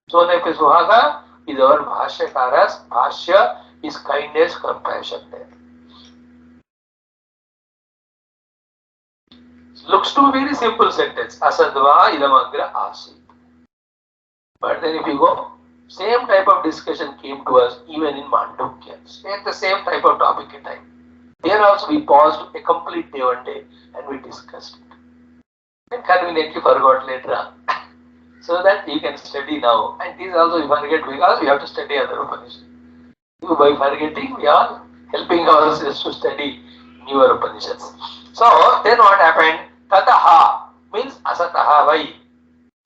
A: So Nepe Suhaga is our Bhashyakara's Bhashya is kindness, compassion there. Looks to a very simple sentence. Asadva idamagra asit. But then if you go, same type of discussion came to us even in Mandukya. The same type of topic in time. Here also we paused a complete day one day and we discussed it. And conveniently forgot later on. So that you can study now. And this also you forget because we have to study other Upanishads. You by forgetting, we are helping ourselves to study newer Upanishads. So then what happened? Tataha means asataha vai.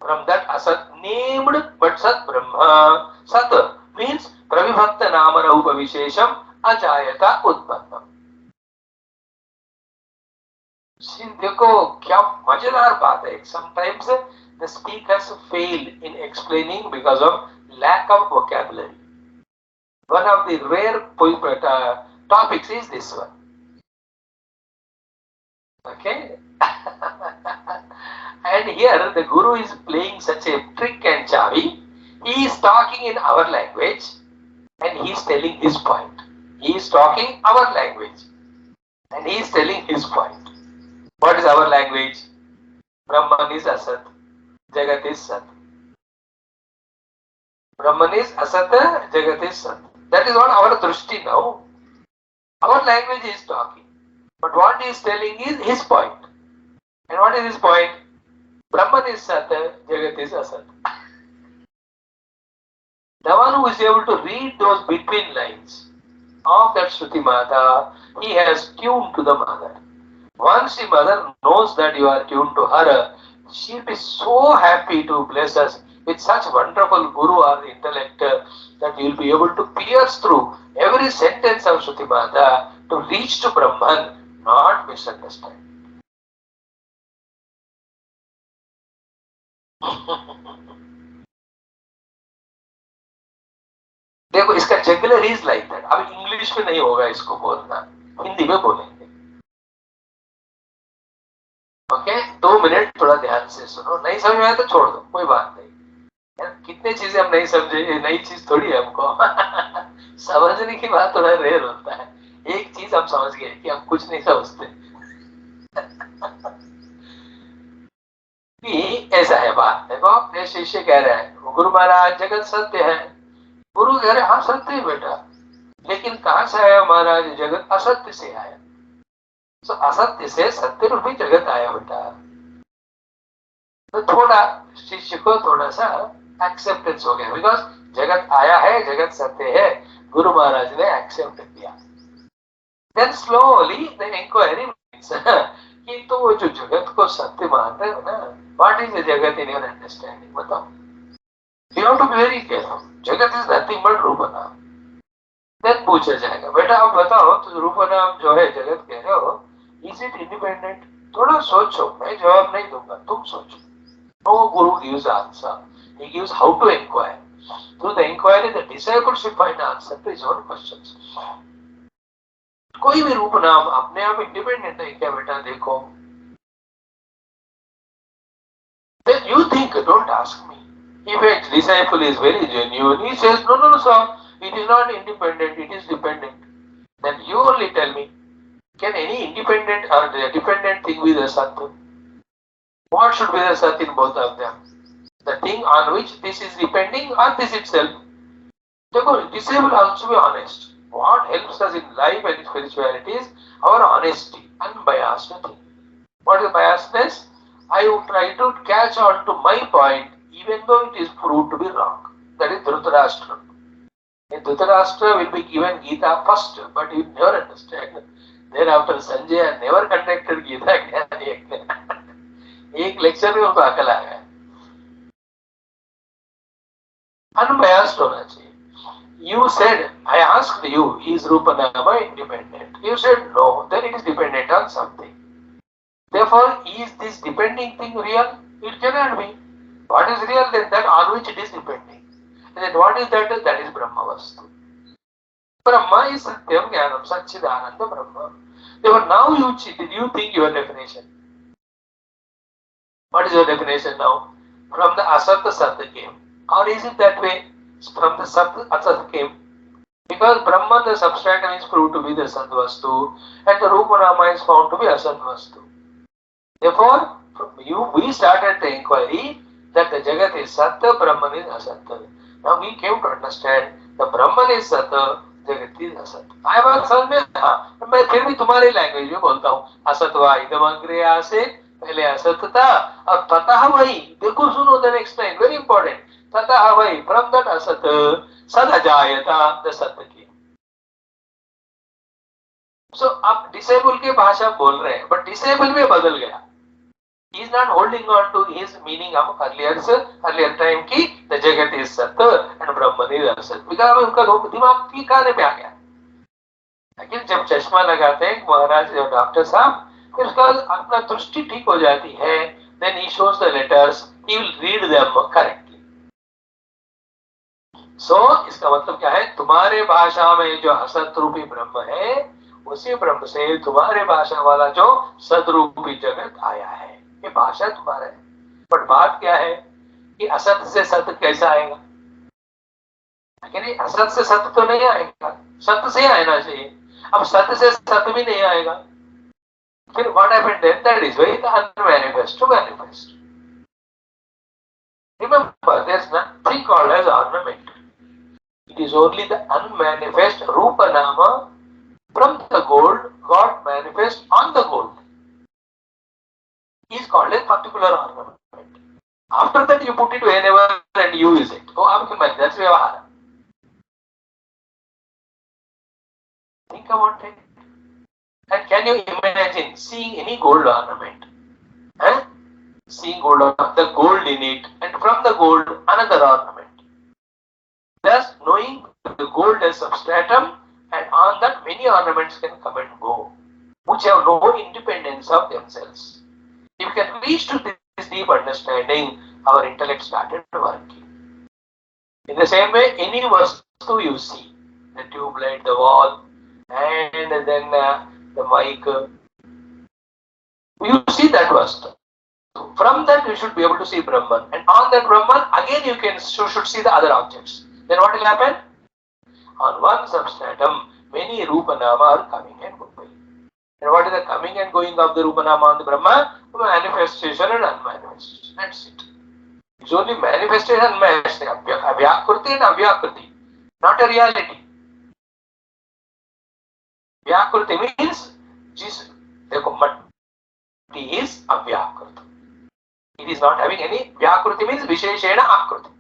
A: From that asat named but sat brahma. Sat means pravibhakta nama rupa vishesham ajayata utpannam. See, देखो क्या मजेदार बात है. Sometimes the speakers fail in explaining because of lack of vocabulary. One of the rare topics is this one. Okay? And here the Guru is playing such a trick and chavi. He is talking in our language and he is telling his point. He is talking our language and he is telling his point. What is our language? Brahman is Asat, Jagat is Sat. Brahman is Asat, Jagat is Sat. That is what our drishti now. Our language is talking. But what he is telling is his point. And what is his point? Brahman is Sat, Jagat is Asat. The one who is able to read those between lines of that Shruti Mata, he has tuned to the mother. Once the mother knows that you are tuned to her, she will be so happy to bless us with such wonderful Guru or intellect that you will be able to pierce through every sentence of Shruti Mata to reach to Brahman, not misunderstand. देखो इसका juggler is like that. अब English में नहीं होगा इसको बोलना, हिंदी में बोलेंगे. ओके 2 मिनट थोड़ा ध्यान से सुनो. नहीं समझ में आया तो छोड़ दो, कोई बात नहीं. कितने चीजें हम नहीं समझे, नई चीज थोड़ी है हमको. समझने की बात थोड़ा रेयर होता है. एक चीज हम समझ गए कि हम कुछ नहीं समझते. ऐसा है बात. देखो अपने शिष्य कह रहे हैं गुरु महाराज जगत सत्य है. गुरु कह रहे हाँ सत्य है बेटा, लेकिन कहां से आया महाराज? जगत असत्य से आया. तो असत्य से सत्य रूपी जगत आया बेटा. तो थोड़ा शिष्य को थोड़ा सा एक्सेप्टेंस हो गया, बिकॉज जगत आया है, जगत सत्य है, गुरु महाराज ने एक्सेप्ट किया. देन स्लोली द इंक्वायरी कि तो वो जो जगत को सत्य मानते हो ना, what is the jagat in your understanding? बताओ. You have to be very careful. Jagat is nothing but roop naam. Then पूछा जाएगा बेटा आप बताओ तो रूप नाम जो है जगत कह रहे हो, इज इट इंडिपेंडेंट? थोड़ा सोचो, मैं जवाब नहीं दूंगा, तुम सोचो. No Guru gives answer. He gives how to inquire. Through the inquiry, the disciple should find answer to his own questions. कोई भी रूप नाम अपने आप इंडिपेंडेंट है क्या बेटा? देखो. Then you think, don't ask me. If a disciple is very genuine, he says, no, sir, it is not independent, it is dependent. Then you only tell me, can any independent or dependent thing be the Sat? What should be the Sat in both of them? The thing on which this is depending or this itself? Therefore, disciple also be honest. What helps us in life and spirituality is our honesty, unbiased thing. What is biasness? I would try to catch on to my point even though it is proved to be wrong. That is Dhritarashtra. And Dhritarashtra will be given Gita first, but he never understand. Thereafter Sanjay never conducted Gita Jnana. एक lecture में उनको अकल आ गया. Unbiased होना चाहिए. You said, I asked you, is Rupa Nama independent? You said no, then it is dependent on something. Therefore, is this depending thing real? It cannot be. What is real? Then that on which it is depending. And then what is that? That is Brahma Vastu. Brahma is Satyam Jnanam Satchidananda Brahma. Therefore, now you think your definition. What is your definition now? From the Asat Sat came. Or is it that way? From the Sat Asat came. Because Brahman, the substratum, is proved to be the Sat Vastu, and the Rupa Nama is found to be Asat Vastu. Therefore, we started the inquiry that the Jagat is Sat, Brahman is Asat. Now we came to understand the Brahman is Sat, जगत is असत। आए बात समझ में? हाँ, मैं फिर भी तुम्हारी लैंग्वेज में बोलता हूँ, असत वा इदम अग्रे आसीत्, पहले असत था और ततः वही, देखो सुनो the next line, very important, ततः वही, फ्रॉम दैट असत सद अजायता, द सत्य की। सो आप डिसेबल की भाषा बोल रहे हैं, बट डिसेबल में बदल गया। He is not holding on to his meaning of earlier time की the जगत is सत्य and ब्रह्मन is असत। बिकॉज़ उनका दिमाग ठिकाने पे आ गया। लेकिन जब चश्मा लगाते हैं महाराज डॉक्टर साहब, फिर उसका अपना दृष्टि ठीक हो जाती है, then he shows the letters, he will read them correctly. So इसका मतलब क्या है, तुम्हारे भाषा में जो असत रूपी ब्रह्म है, उसी ब्रह्म से तुम्हारे भाषा वाला जो सदरूपी जगत आया है। ये भाषा तुम्हारा है, बट बात क्या है कि असत से सत्य कैसा आएगा? लेकिन असत से सत्य तो नहीं आएगा, सत्य से आना चाहिए। अब सत्य से सत्य भी नहीं आएगा, फिर what happened then? That is very unmanifest to manifest. Remember, there is nothing called as ornament, it is only the unmanifest roop naam from the gold god manifest on the gold is called a particular ornament. After that you put it wherever and use it. Oh, आपकी मर्जी, that's व्यवहार। Think about it. And can you imagine seeing any gold ornament? Huh? Seeing gold, the gold in it, and from the gold another ornament. Thus, knowing the gold as substratum, and on that many ornaments can come and go, which have no independence of themselves. If we can reach to this deep understanding, our intellect started working. In the same way, any vastu you see, the tube light, the wall, and then the mic, you see that vastu. From that you should be able to see Brahman, and on that Brahman again you should see the other objects. Then what will happen? On one substratum, many Rupa Nama are coming and going. And what is the coming and going of the Rupa Nama on the Brahma? Manifestation and unmanifestation. That's it. It's only manifestation and manifestation. Vyakruti and avyakruti. Not a reality. Vyakruti means Jesus. Matti is avyakruti. It is not having any. Vyakruti means Visheshena akruti.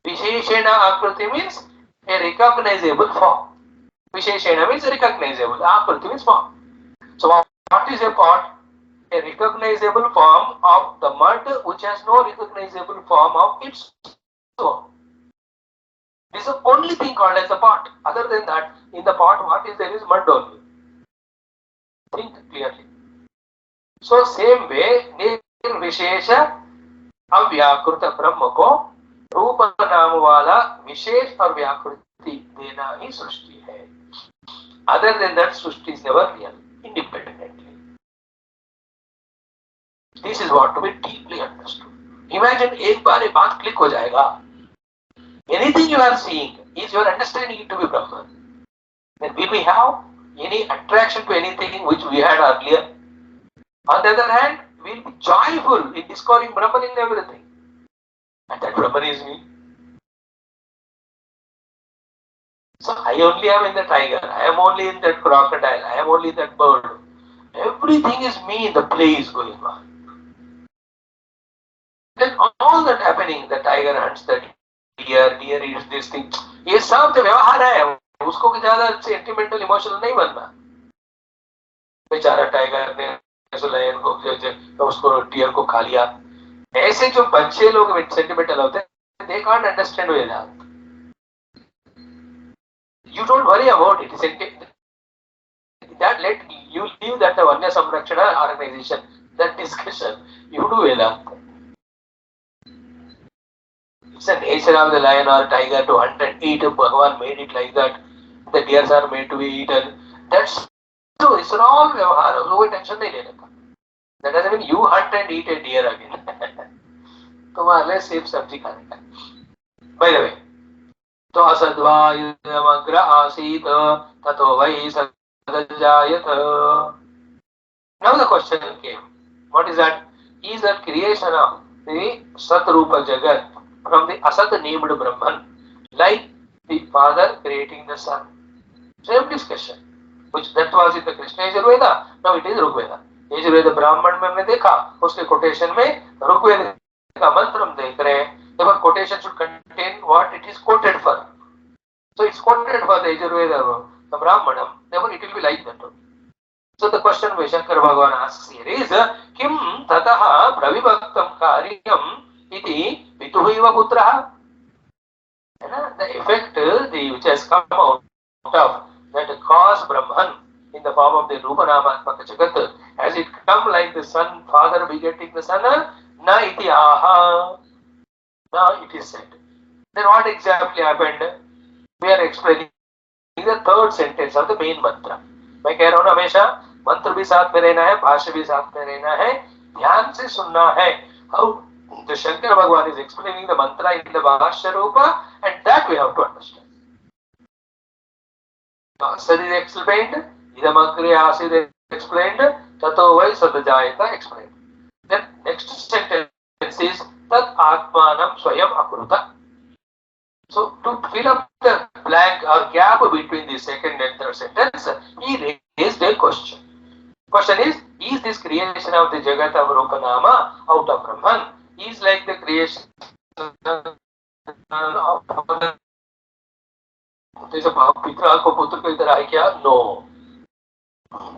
A: Visheshena akruti means a recognizable form. Visheshena means recognizable. Akruti means form. So what is a pot? A recognizable form of the mud which has no recognizable form of its own. This is the only thing called as a pot. Other than that, in the pot what is there is mud only. Think clearly. So same way, निर्विशेष अव्याकृत ब्रह्म को रूप नाम वाला विशेष और व्याकृति देना ही सृष्टि है. Other than that, Srishti is never real, independently. This is what to be deeply understood. Imagine एक बार ये बात क्लिक हो जाएगा. Anything you are seeing is your understanding it to be Brahman. Then will we have any attraction to anything which we had earlier? On the other hand, we will be joyful in discovering Brahman in everything. And that Brahman is me. So I only am in the tiger, I am only in that crocodile, I am only in that bird. Everything is me, the play is going on. Then all that happening, the tiger hunts that deer, deer eats this thing. ये सब तो व्यवहार है, उसको ज़्यादा sentimental emotional नहीं बनना. बेचारा टाइगर ने लायन को उसको डियर को खा लिया. ऐसे जो बच्चे लोग sentimental होते हैं, they can't understand Vedanta. You don't worry about it. That let you leave that the Vanya Samrakshana organization, that discussion. You do Vedanta. It's the nature of the lion or tiger to hunt and eat. Bhagavan made it like that. The deers are made to be eaten. That's so. It's all vyavahara. No tension नहीं लेने का. That doesn't mean you hunt and eat a deer again. तुम्हारे लिए safe सब्जी खाने का. By the way, तो असद्वा इदमग्र आसीत ततो वै सदजायत. Now the question came. What is that? Is that creation of the Satrupa Jagat from the Asat named Brahman, like the father creating the son? Same discussion. Which that was in the Krishna Yajurveda, now it is Rigveda. Yajurveda ब्राह्मण में हमने देखा, उसके quotation में ऋग्वेद का मंत्र हम देख रहे हैं. Therefore, quotation should contain what it is quoted for. So it's quoted for the Yajurveda, the Brahmanam. Therefore, it will be like that. So the question which Shankara Bhagavan asks here is, Kim tataha pravibhaktam karyam iti pituhiva putraha? The effect which has come out of that cause Brahman in the form of the Rupanamaatmaka Jagat, has it come like the son, father begetting the son? Na iti aha. Now it is said. Then what exactly happened? We are explaining the third sentence of the main mantra. मैं कह रहा हूँ ना, हमेशा मंत्र भी साथ में रहना है, भाष्य भी साथ में रहना है, ध्यान से सुनना है. How the Shankara Bhagavan is explaining the mantra in the Bhashya Rupa, and that we have to understand. Sari is explained, idamagre asid explained, tato vai sadjayata explained. Then next sentence is tat atmanam swayam akruta. So to fill up the blank or gap between the second and third sentence, he raised a question. Question is this creation of the Jagat of Rupanama out of Brahman is like the creation of the जैसे पिता को पुत्र को इधर आए क्या? No.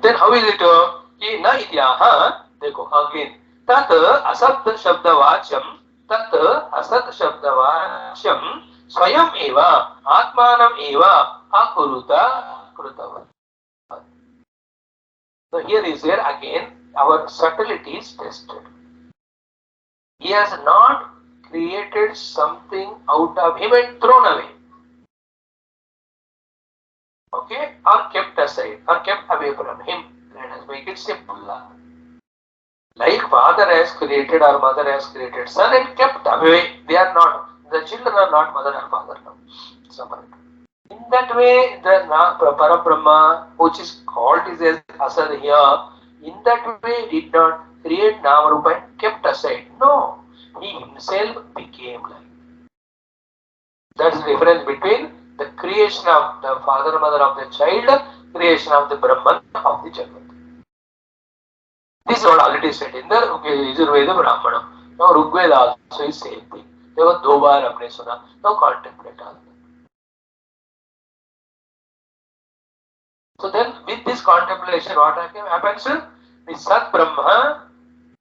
A: Then how is it कि न इत्याह? देखो again तत् असत शब्दवाच्यम तत् असत शब्दवाच्यम स्वयं एव आत्मानम एव अकुरुत कृतवत्. So here is where again our subtlety is tested. He has not created something out of him and thrown away. Okay, or kept aside, or kept away from him. Let us make it simple. Like father has created or mother has created son and kept away. They are not, the children are not mother and father now. Separate. In that way, the Parabrahma, which is called is as Asad here, in that way did not create Namarupa and kept aside. No, he himself became like. That's the difference between the creation of the father and mother of the child, creation of the Brahman of the Jagat. This is what already said in the Yajurveda Brahmanam. Now Rigveda also is same thing. There were दो बार आपने सुना. Now contemplate all that. So then with this contemplation what happens? The Sat Brahma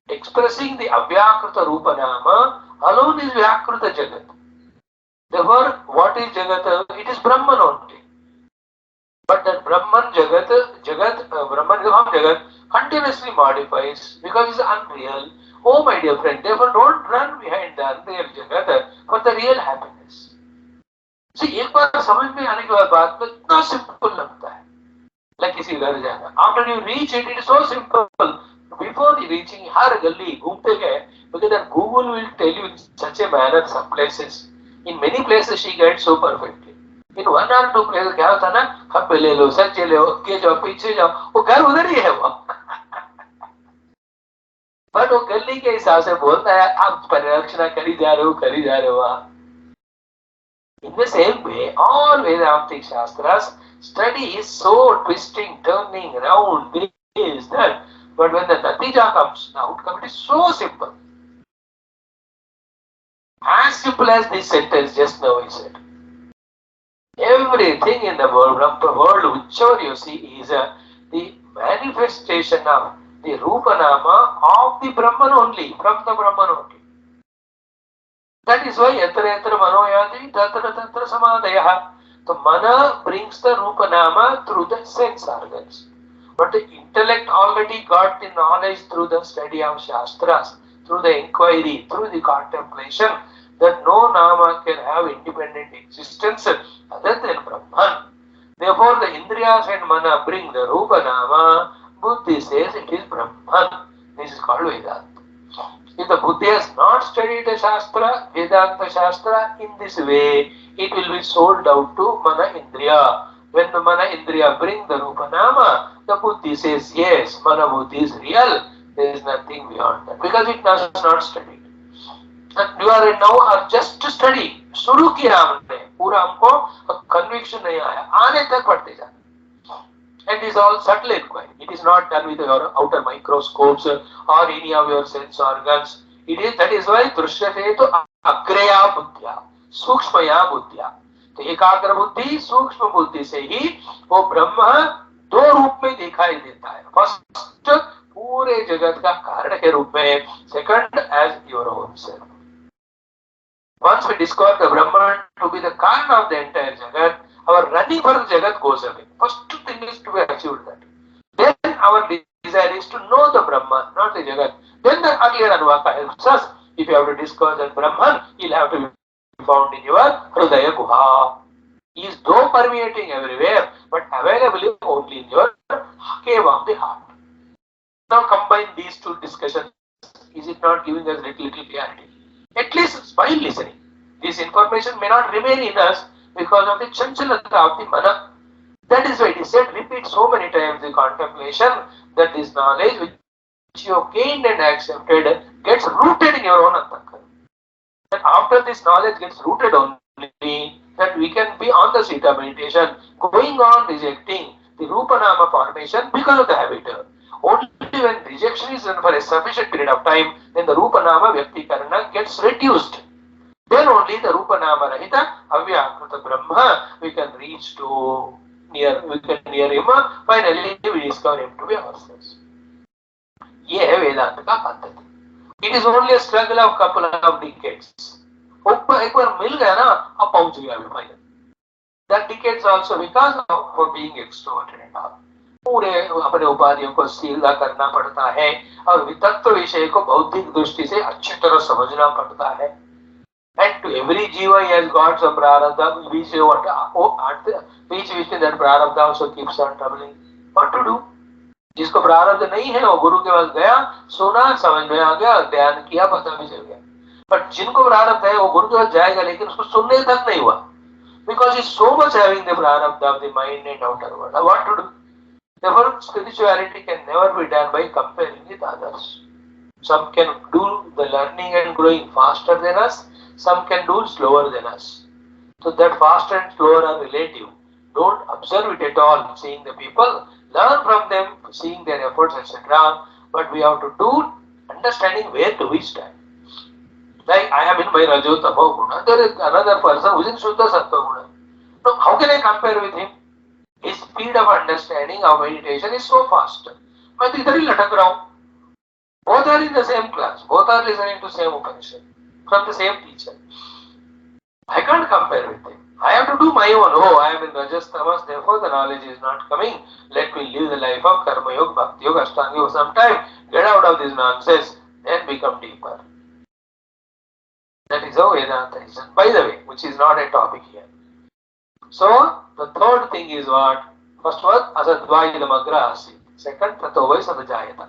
A: expressing the Avyakruta Rupanama alone is Vyakruta Jagat. Therefore, what is Jagat? It is Brahman only. But that Brahman Brahman Jagat continuously modifies because it is unreal. Oh my dear friend, therefore don't run behind the unreal Jagat for the real happiness. See, एक बार समझ में आने के बाद बात में इतना simple लगता है. Like किसी घर जाना. After you reach it, it is so simple. Before reaching, हर गली घूमते गए, because that Google will tell you in such a manner some places. In many places she guides so perfectly. In one or two places क्या होता ना, खप्पे ले लो, सच्चे ले लो, के जाओ, पीछे जाओ, वो घर उधर ही है वो. But वो गली के हिसाब से बोलता है, आप परिरक्षणा करी जा रहे हो वहाँ. In the same way, all Vedantic Shastras study is so twisting, turning around, this, that. But when the Natija comes, the outcome is so simple. As simple as this sentence just now I said. Everything in the world, whichever you see, is the manifestation of the Rupanama of the Brahman only, from the Brahman only. That is why yatra yatra manoyati tatra tatra samadaya. The mana brings the Rupanama through the sense organs. But the intellect already got the knowledge through the study of Shastras, through the inquiry, through the contemplation, that no Nama can have independent existence other than Brahman. Therefore the Indriyas and Mana bring the Rupanama. Buddhi says it is Brahman. This is called Vedanta. If the Buddhi has not studied the Shastra, Vedanta Shastra, in this way, it will be sold out to Mana Indriya. When the Mana Indriya bring the Rupanama, the Buddhi says, yes, Mana Buddhi is real. There is nothing beyond that. Because it does not study. And you are now are just to study. शुरू किया हमने, पूरा हमको conviction नहीं आया, आने तक पढ़ते जाते. And this is all subtle inquiry. It is not done with your outer microscopes or any of your sense organs. It is that is why दृश्यते तो अग्रया बुद्धिया सूक्ष्मया बुद्धिया. तो एकाग्र बुद्धि सूक्ष्म बुद्धि से ही वो ब्रह्म दो रूप में दिखाई देता है. फर्स्ट पूरे जगत का कारण के रूप में, second as your own self. Once we discover the Brahman to be the कारण of the entire Jagat, our running for the Jagat goes away. First thing is to be achieved that. Then our desire is to know the Brahman, not the Jagat. Then the earlier Anuvaka helps us. If you have to discover that Brahman, he'll have to be found in your Hridaya Guha. He is though permeating everywhere, but available only in your cave of the heart. Now combine these two discussions. Is it not giving us little clarity? At least by listening. This information may not remain in us because of the chanchalata of the mana. That is why it is said, repeat so many times the contemplation, that this knowledge which you have gained and accepted gets rooted in your own antakara. And after this knowledge gets rooted only, that we can be on the seat of meditation, going on rejecting the Rupa Nama formation because of the habit. Only when rejection is done for a sufficient period of time, then the Rupa Nama Vyaktikarana gets reduced. Then only the Rupa Nama Rahita Avyakrita Brahma we can reach to we can near him. Finally we discover him to be ourselves. ये है वेदांत का पद्धति. It is only a struggle of couple of decades. एक बार मिल गया ना, अब पहुंच गया अभी final. That decades also because of being extroverted and all. पूरे अपने उपाधियों को सीधा करना पड़ता है और वितत्व विषय को बौद्धिक दृष्टि से अच्छी तरह समझना पड़ता है. And to every jiva he has got some prarabdha, which that prarabdha also keeps on troubling. What to do? जिसको प्रारब्ध नहीं है वो गुरु के पास गया, सुना, समझ में आ गया, ध्यान किया, पता भी चल गया. बट जिनको प्रारब्ध है वो गुरु के पास जाएगा लेकिन उसको सुनने तक नहीं हुआ. Because he is so much having the prarabdha of the mind and outer world. What to do? Therefore, spirituality can never be done by comparing with others. Some can do the learning and growing faster than us. Some can do slower than us. So that faster and slower are relative. Don't observe it at all, seeing the people. Learn from them, seeing their efforts, etc. But we have to do understanding where do we stand. Like I am in my Rajo Tamo Guna. There is another person who is in Shuddha Sattva Guna. Now how can I compare with him? His speed of understanding of meditation is so fast. मैं तो इधर ही लटक रहा हूँ. Both are in the same class. Both are listening to same Upanishad from the same teacher. I can't compare with him. I have to do my own. Oh, I am in Rajas Tamas, therefore the knowledge is not coming. Let me live the life of Karma Yoga, Bhakti Yoga, Ashtanga Yoga sometime. Get out of this nonsense and become deeper. That is how Vedanta is done. By the way, which is not a topic here. So, the third thing is what? First was Asadvaidamagra Asit. Second, Tatovai Sadajayata.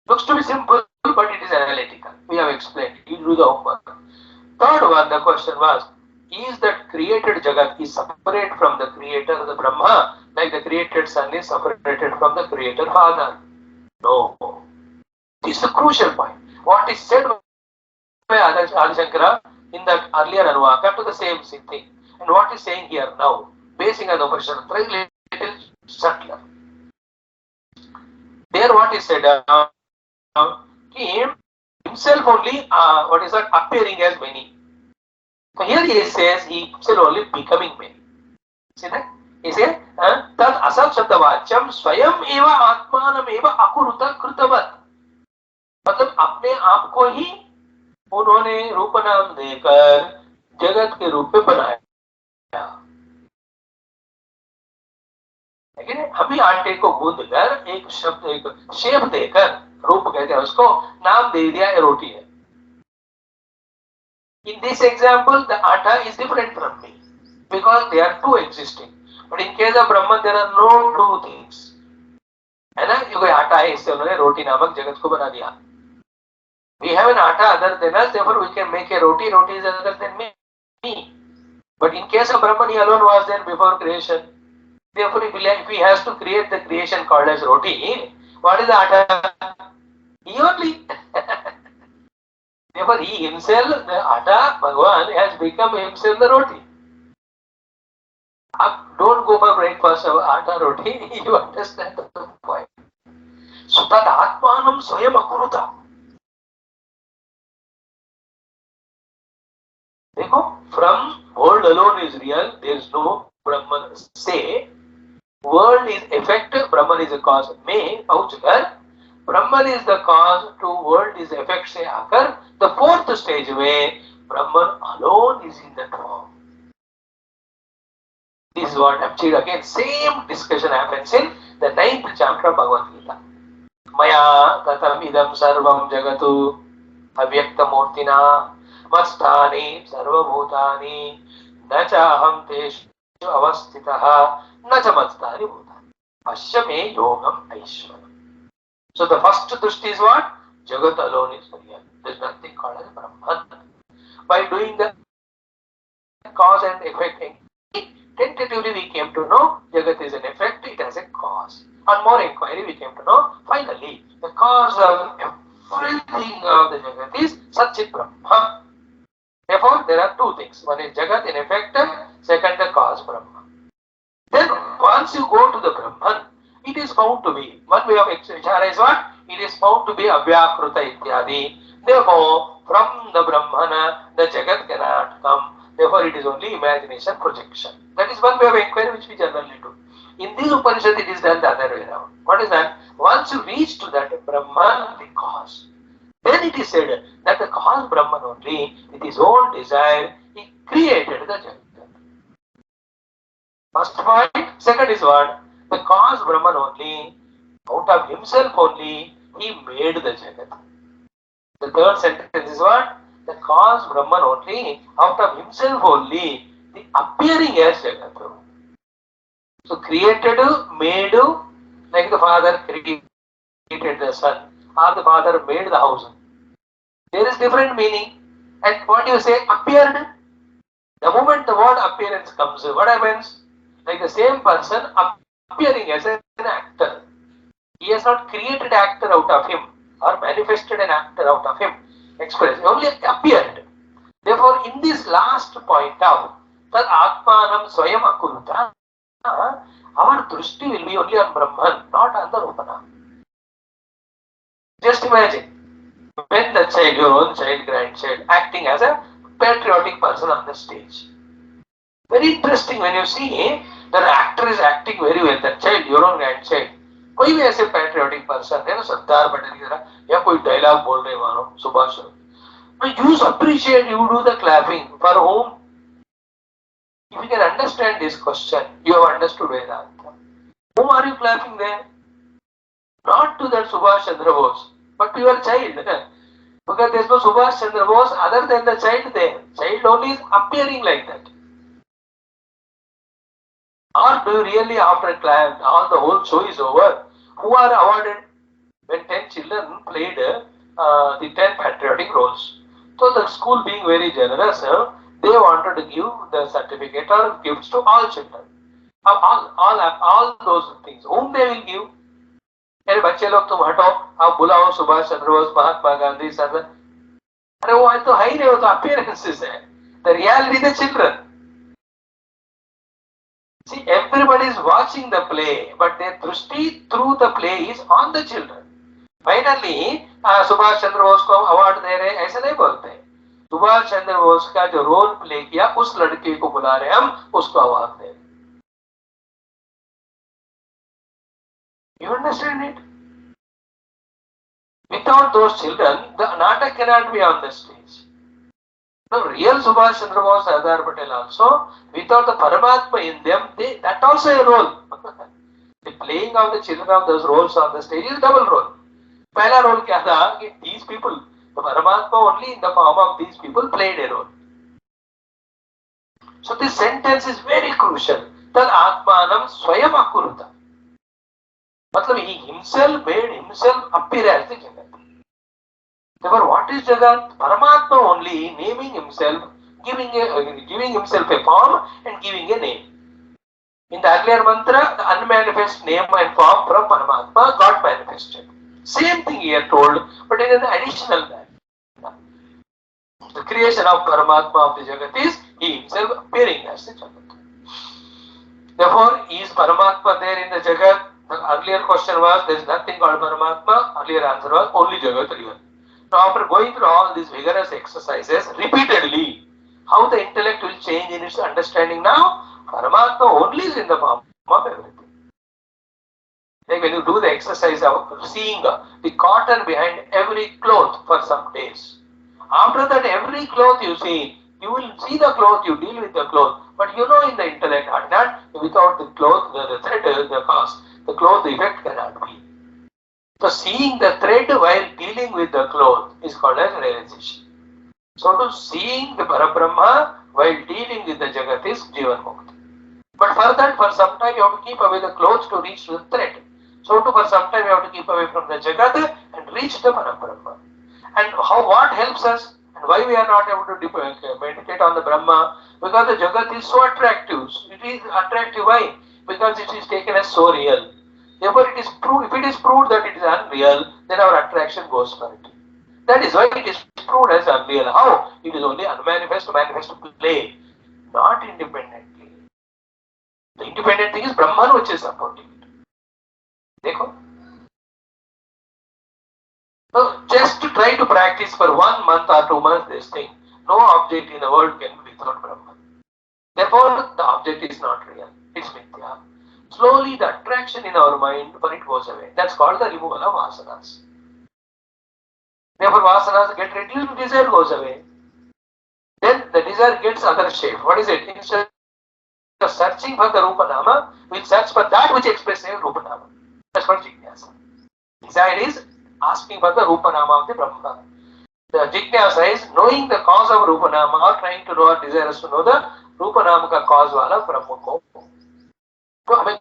A: Looks to be simple, but it is analytical. We have explained. You do the homework. Third one, the question was, is that created Jagat is separate from the creator, the Brahma, like the created sun is separated from the creator father? No. This is a crucial point. What is said by Adi Shankara in that earlier Anuvaka to the same thing. And what he is saying here now, basing on the Upanishad, is little subtler. There what is said, he himself only, appearing as many. So here he says he himself only becoming many. See that? He says, Tad asat shabdavacham swayam eva atmanam eva akuruta krutavat. मतलब अपने आप को ही उन्होंने रूप नाम देकर जगत के रूप में बनाया. लेकिन हम ही आटे को गूंद कर एक शब्द एक शेप देकर, रूप कहते हैं उसको, नाम दे दिया रोटी है. In this example, the atta is different from me because they are two existing. But in case of Brahman, there are no two things. है ना? ये कोई आटा है, इससे उन्होंने रोटी नामक जगत को बना दिया. We have an atta other than us, therefore we can make a roti. Roti is other than me. But in case of Brahman, he alone was there before creation. Therefore, if he has to create the creation called as roti, what is the atta? He only. Therefore, he himself, the atta, Bhagavan, has become himself the roti. Don't go for breakfast or atta roti. You understand the point. So that Atmanam Swayam Akuruta. From world alone is real, there is no Brahman. Say, world is effect, Brahman is the cause. May, Pauchakar, Brahman is the cause to world is effect se akar. The fourth stage way, Brahman alone is in that form. This is what actually again same discussion happens in the 9th chapter of Bhagavad Gita. Maya tatam idam sarvam jagatu avyakta murtina मत्स्थानि सर्वभूतानि न च अहं तेषु अवस्थितः न च मत्स्थानि भूतानि Bhashyam yogam aishwaram. So the first drishti is what? Jagat alone is real. There is nothing called as Brahman. By doing the cause and effect, tentatively we came to know Jagat is an effect, it has a cause. On more inquiry we came to know finally the cause of everything of the Jagat is Satchit Brahma. Therefore, there are two things. One is Jagat in effect, second the cause Brahma. Then once you go to the Brahman, it is found to be, one way of Vishara is what? It is found to be Avyakruta ityadi. Therefore, from the Brahmana, the Jagat cannot come. Therefore, it is only imagination projection. That is one way of inquiry which we generally do. In this Upanishad, it is done the other way around. What is that? Once you reach to that Brahman, the cause, then it is said that the cause Brahman only, with his own desire, he created the Jagat. First point. Second is what? The cause Brahman only, out of himself only, he made the Jagat. The third sentence is what? The cause Brahman only, out of himself only, the appearing as Jagat. So created, made, like the father created the son, or the father made the house. There is different meaning. And what you say, appeared. The moment the word appearance comes, what happens? Like the same person appearing as an actor. He has not created actor out of him or manifested an actor out of him. Expressed. He only appeared. Therefore, in this last point of that Atmanam Swayam Akuruta, our drishti will be only on Brahman, not on the Rupana. Just imagine, when the child, your own child, grandchild, acting as a patriotic person on the stage. Very interesting when you see the actor is acting very well, that child, your own grandchild. कोई भी ऐसे patriotic person है ना, सरदार पटेल की तरह, या कोई dialogue बोल रहे मानो, Subhash. Now you appreciate, you do the clapping. For whom? If you can understand this question, you have understood Vedanta. Whom are you clapping there? Not to that Subhash Chandra Bose, but to your child. Because there is no Subhash Chandra Bose other than the child there. Child only is appearing like that. Or do you really, after class, all the whole show is over, who are awarded? When 10 children played the 10 patriotic roles. So the school being very generous, they wanted to give the certificate or gifts to all children. All those things. Whom they will give? अरे बच्चे लोग तुम हटो, आप बुलाओ सुभाष चंद्र बोस, महात्मा गांधी, सरदार. अरे वो तो है ही नहीं, वो तो appearances है. The reality the children. See, everybody is watching the play, but their drishti through the play is on the children. Finally, Subhash Chandra Bose को अवार्ड दे रहे, ऐसा नहीं बोलते. सुभाष चंद्र बोस का जो रोल प्ले किया, उस लड़के को बुला रहे हम, उसको अवार्ड दे रहे. You understand it? Without those children, the natak cannot be on the stage. The real Subhash Chandra Bose, Sardar Patel also, without the Paramatma in them, that also a role. The playing of the children of those roles on the stage is double role. Pehla role kya tha? Ki these people, the Paramatma only in the form of these people played a role. So this sentence is very crucial. Tad Atmanam Swayam Akuruta. Matlab he himself made himself appear as the Jagat. Therefore, what is Jagat? Paramatma only naming himself, giving himself a form and giving a name. In the earlier mantra, the unmanifest name and form from Paramatma got manifested. Same thing here told, but in an additional manner. The creation of Paramatma of the Jagat is he himself appearing as the Jagat. Therefore, is Paramatma there in the Jagat? The earlier question was, there is nothing called Paramatma. Earlier answer was, only Jagat real. Now, after going through all these vigorous exercises repeatedly, how the intellect will change in its understanding now? Paramatma only is in the form of everything. Like when you do the exercise of seeing the cotton behind every cloth for some days. After that, every cloth you see, you will see the cloth, you deal with the cloth, but you know in the intellect, not without the cloth, the thread, the cause, the cloth effect cannot be. So seeing the thread while dealing with the cloth is called as realization. So to seeing the Parabrahma while dealing with the Jagat is Jivan Mukti. But for that, for some time you have to keep away the clothes to reach the thread. So too for some time you have to keep away from the Jagat and reach the Parabrahma. And what helps us and why we are not able to meditate on the Brahma? Because the Jagat is so attractive. It is attractive. Why? Because it is taken as so real. Therefore it is proved, if it is proved that it is unreal, then our attraction goes for it. That is why it is proved as unreal. How? It is only unmanifest, manifest play, not independently. The independent thing is Brahman which is supporting it. Dekho? So just to try to practice for 1 month or 2 months this thing. No object in the world can be without Brahman. Therefore, the object is not real. It's mithya. Slowly the attraction in our mind for it goes away. That's called the removal of vasanas. Therefore, vasanas get reduced, desire goes away. Then the desire gets other shape. What is it? Instead of searching for the Rupa Nama, we'll search for that which expresses Rupa Nama. That's what Jignasa. Desire is asking for the Rupa Nama of the Brahma. The Jignasa is knowing the cause of Rupa Nama or trying to know or desirous to know the Rupa Nama का cause वाला ब्रह्म को. तो हमें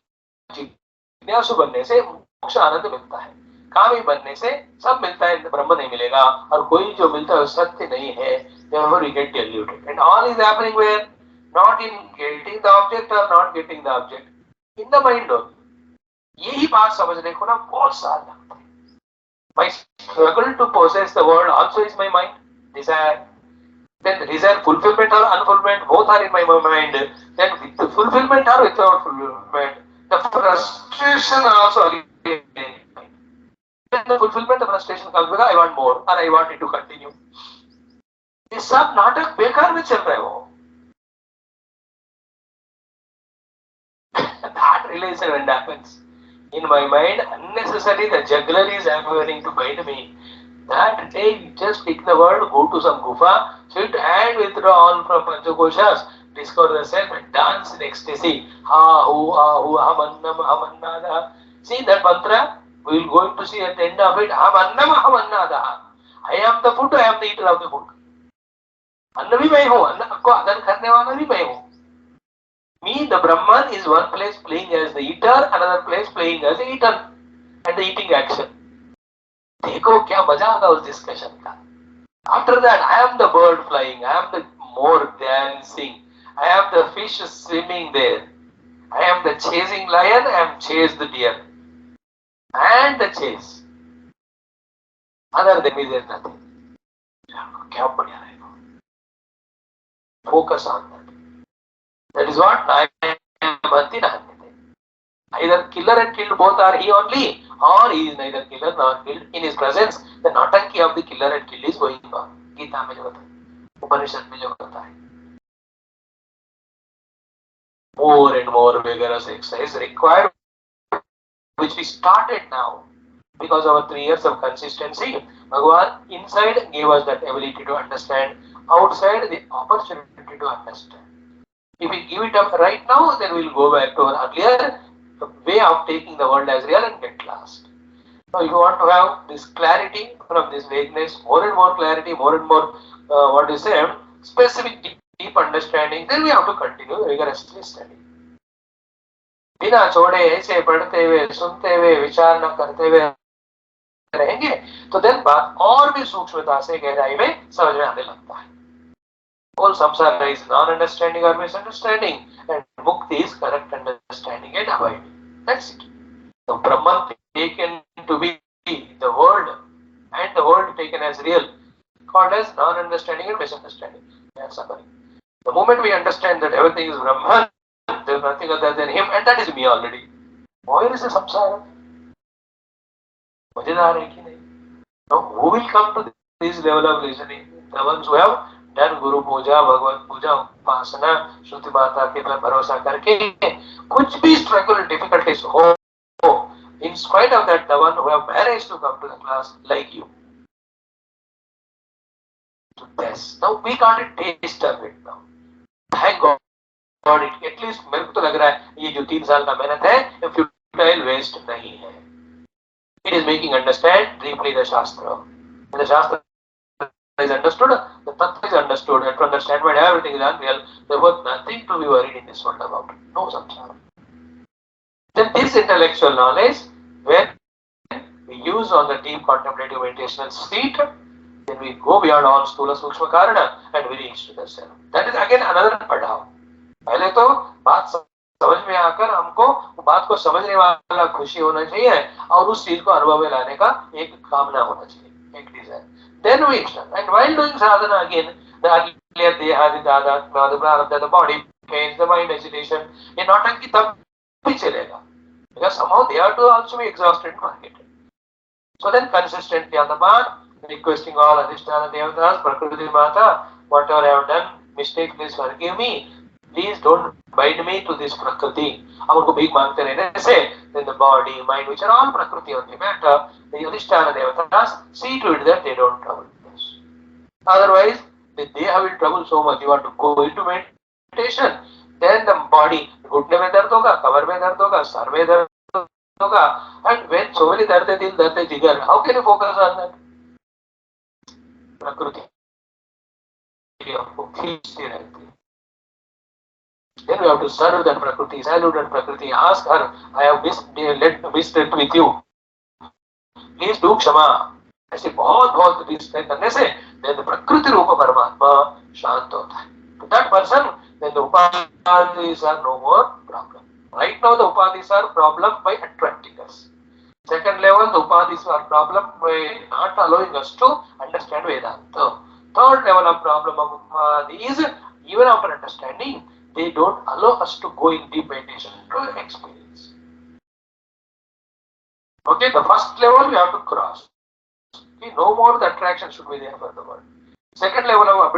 A: जिज्ञासु बनने से मोक्ष आनंद मिलता है. कामी बनने से सब मिलता है, ब्रह्म नहीं मिलेगा और कोई जो मिलता है सत्य नहीं है. Therefore we get deluded. And all is happening where? Not in getting the object or not getting the object. In the mind only. यही बात समझने को ना बहुत साल लगता है. My struggle to possess the world also is my mind. Desire. Then the desire fulfillment or unfulfillment, both are in my mind. Then with the fulfillment or without fulfillment, the frustration also again. Then the fulfillment, the frustration comes because I want more or I want it to continue. ये सब नाटक बेकार में चल रहा है वो. That realization when happens in my mind, unnecessarily the juggler is happening to bite me. That day you just take the word, go to some gufa, sit and withdraw all from Panchakoshas, discover the self and dance in ecstasy. Ha hu hamannam hamannada. See that mantra? We will going to see at the end of it. Hamannam hamannada. I am the food, I am the eater of the food. अन्न भी मैं हूँ, अन्न को आदर करने वाला भी मैं हूँ. Me, the Brahman, is one place playing as the eater, another place playing as the eaten, and the eating action. देखो क्या मजा आता उस discussion का. After that, I am the bird flying, I am the moor dancing, I am the fish swimming there, I am the chasing lion, I am chased the deer, and the chase. Other than me, there is nothing. क्या बढ़िया रहेगा. Focus on that. That is what I am Bhakti Nahanyate. Either killer and killed both are he only, or he is neither killer nor killed. In his presence, the nautanki of the killer and kill is going on. Gita में जो होता है, Upanishad में जो होता है. More and more vigorous exercise required, which we started now. Because of our 3 years of consistency, Bhagavan inside gave us that ability to understand, outside the opportunity to understand. If we give it up right now, then we will go back to our earlier way of taking the world as real and get lost. Now, if you want to have this clarity from this vagueness, more and more clarity, more and more, specific deep understanding, then we have to continue rigorously study. बिना छोड़े ऐसे पढ़ते हुए, सुनते हुए, विचार न करते हुए रहेंगे, तो then बात और भी सूक्ष्मता से गहराई में समझ में आने लगता है. All samsara is non-understanding or misunderstanding, and mukti is correct understanding and avoiding. That's it. The Brahman taken to be the world, and the world taken as real, called as non-understanding and misunderstanding. That's suffering. The moment we understand that everything is Brahman, then nothing other than him, and that is me already. Where is the samsara? मजेदार है कि नहीं? Now, who will come to this level of reasoning? The ones who have done Guru Puja, Bhagavad Puja, Upasana, Shruti Mata के पर भरोसा करके कुछ भी struggle difficulties हो, in spite of that, the one who have managed to come to the class like you. To this. Now we got a taste of it now. Thank God. At least मेरे को तो लग रहा है ये जो 3 साल का मेहनत है ये futile waste नहीं है. It is making understand deeply the Shastra. When the Shastra is understood, the Tattva is understood, and to understand why everything is unreal, there was nothing to be worried in this world about. No samsara. Then this intellectual knowledge, when we use on the deep contemplative meditational seat, then we go beyond all sthula sukshma karana and we reach to the self. That is again another padhav. पहले तो बात समझ में आकर हमको बात को समझने वाला खुशी होना चाहिए और उस चीज को अनुभव में लाने का एक कामना होना चाहिए, एक Dzire. Then we start. And while doing sadhana again, the earlier dehadi dadatma, the prarabdha, the body pains, the mind agitation, ये नौटंकी तब भी चलेगा. Because somehow they have to also be exhausted and marketed. So then consistently on the mat, requesting all Adhisthana Devatas, Prakriti Mata, whatever I have done, mistake, please forgive me. Please don't bind me to this Prakriti. अब उनको भीख मांगते रहने से, then the body, mind, which are all Prakriti on the matter, the Adhisthana Devatas see to it that they don't trouble us. Otherwise, the deha will trouble so much. You want to go into meditation, then the body, घुटने में दर्द होगा, कमर में दर्द होगा, sir में दर्द होगा, and when so many दर्द दिल, दर्द जिगर, how can you focus on that? प्रकृति आपको खींचती रहती है. Then we have to serve that Prakriti, salute that Prakriti, ask her, I have missed it with you. Please do Kshama. ऐसे बहुत रिस्पेक्ट करने से then the Prakriti रूप परमात्मा शांत होता है. To that person, then the upadhis are no more problem. Right now the upadhis are problem by attracting us. Second level, the upadhis are problem by not allowing us to understand Vedanta. Third level of problem of upadhis, even after understanding, they don't allow us to go in deep meditation to experience. Okay, the first level we have to cross. Okay, no more the attraction should be there for the world. Second level of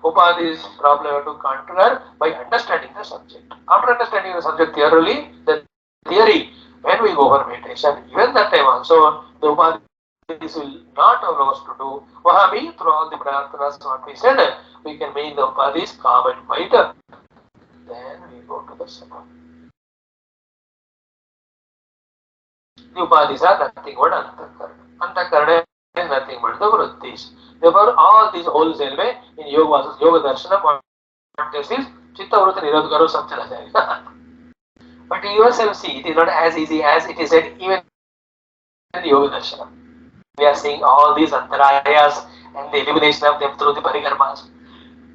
A: upadhis problem we have to conquer by understanding the subject. After understanding the subject thoroughly, the theory, when we go for meditation, even that time also, the upadhis will not allow us to do. Vahami, through all the prarthanas, what we said, we can make the upadhis calm and quiet. Then we go to the sabha. The upadhis are nothing but antakarana. Antakarana is nothing but the vrittis. Therefore, all these wholesale way in yoga darshana, what this is, chitta vritti nirodha karo, sab chala jayega. But you yourself see, it is not as easy as it is said even in yoga darshana. We are seeing all these antarayas and the elimination of them through the parikarmas.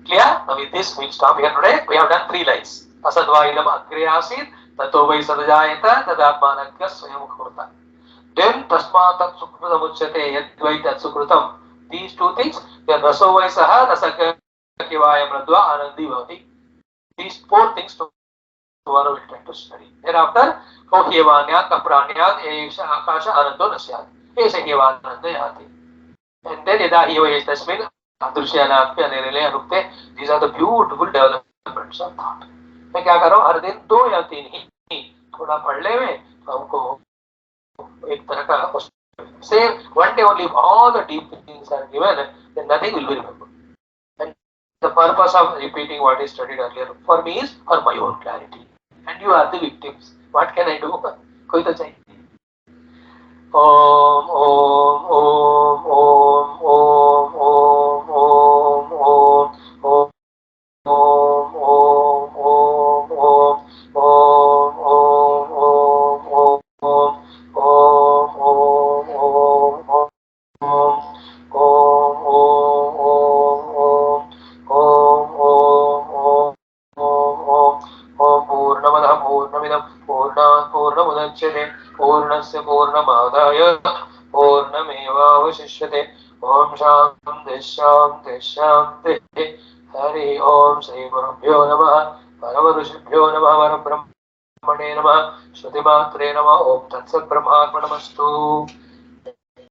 A: Clear? Now with this we will stop here today. We have done 3 lines. Asadvainam agre asid, tato vai sadajayata, tadapmanakya swayamukhrta. Then tasmatat sukrutam uchyate yadvai tat sukrutam. These 2 things, then raso vai saha rasakya kivaya mradva anandi bhavati. These 4 things tomorrow we will try to study. Thereafter, kohyevanyat kapranyat esha akasha anando nasyat. Esha kevananda yati. And then yada eva yastasmin these are the beautiful developments of thought. मैं क्या कर रहा हूँ, हर दिन 2 या 3 ही थोड़ा पढ़ ले में तो हमको एक तरह का say one day only if all the deep things are given, then nothing will be remembered. And the purpose of repeating what is studied earlier for me is for my own clarity. And you are the victims. What can I do? कोई तो चाहिए. Om Om Om Om Om Om Om Om Om Om Om Om Om Om Om Om पूर्णस्य पूर्णमादाय पूर्णमेवावशिष्यते. ओम शांति शांति शांति. हरि ओम श्री गुरुभ्यो नमः. परमऋषिभ्यो नमः परब्रह्मणे नमः श्रुतिमात्रे नमः ओम तत्सत् ब्रह्मार्पणमस्तु।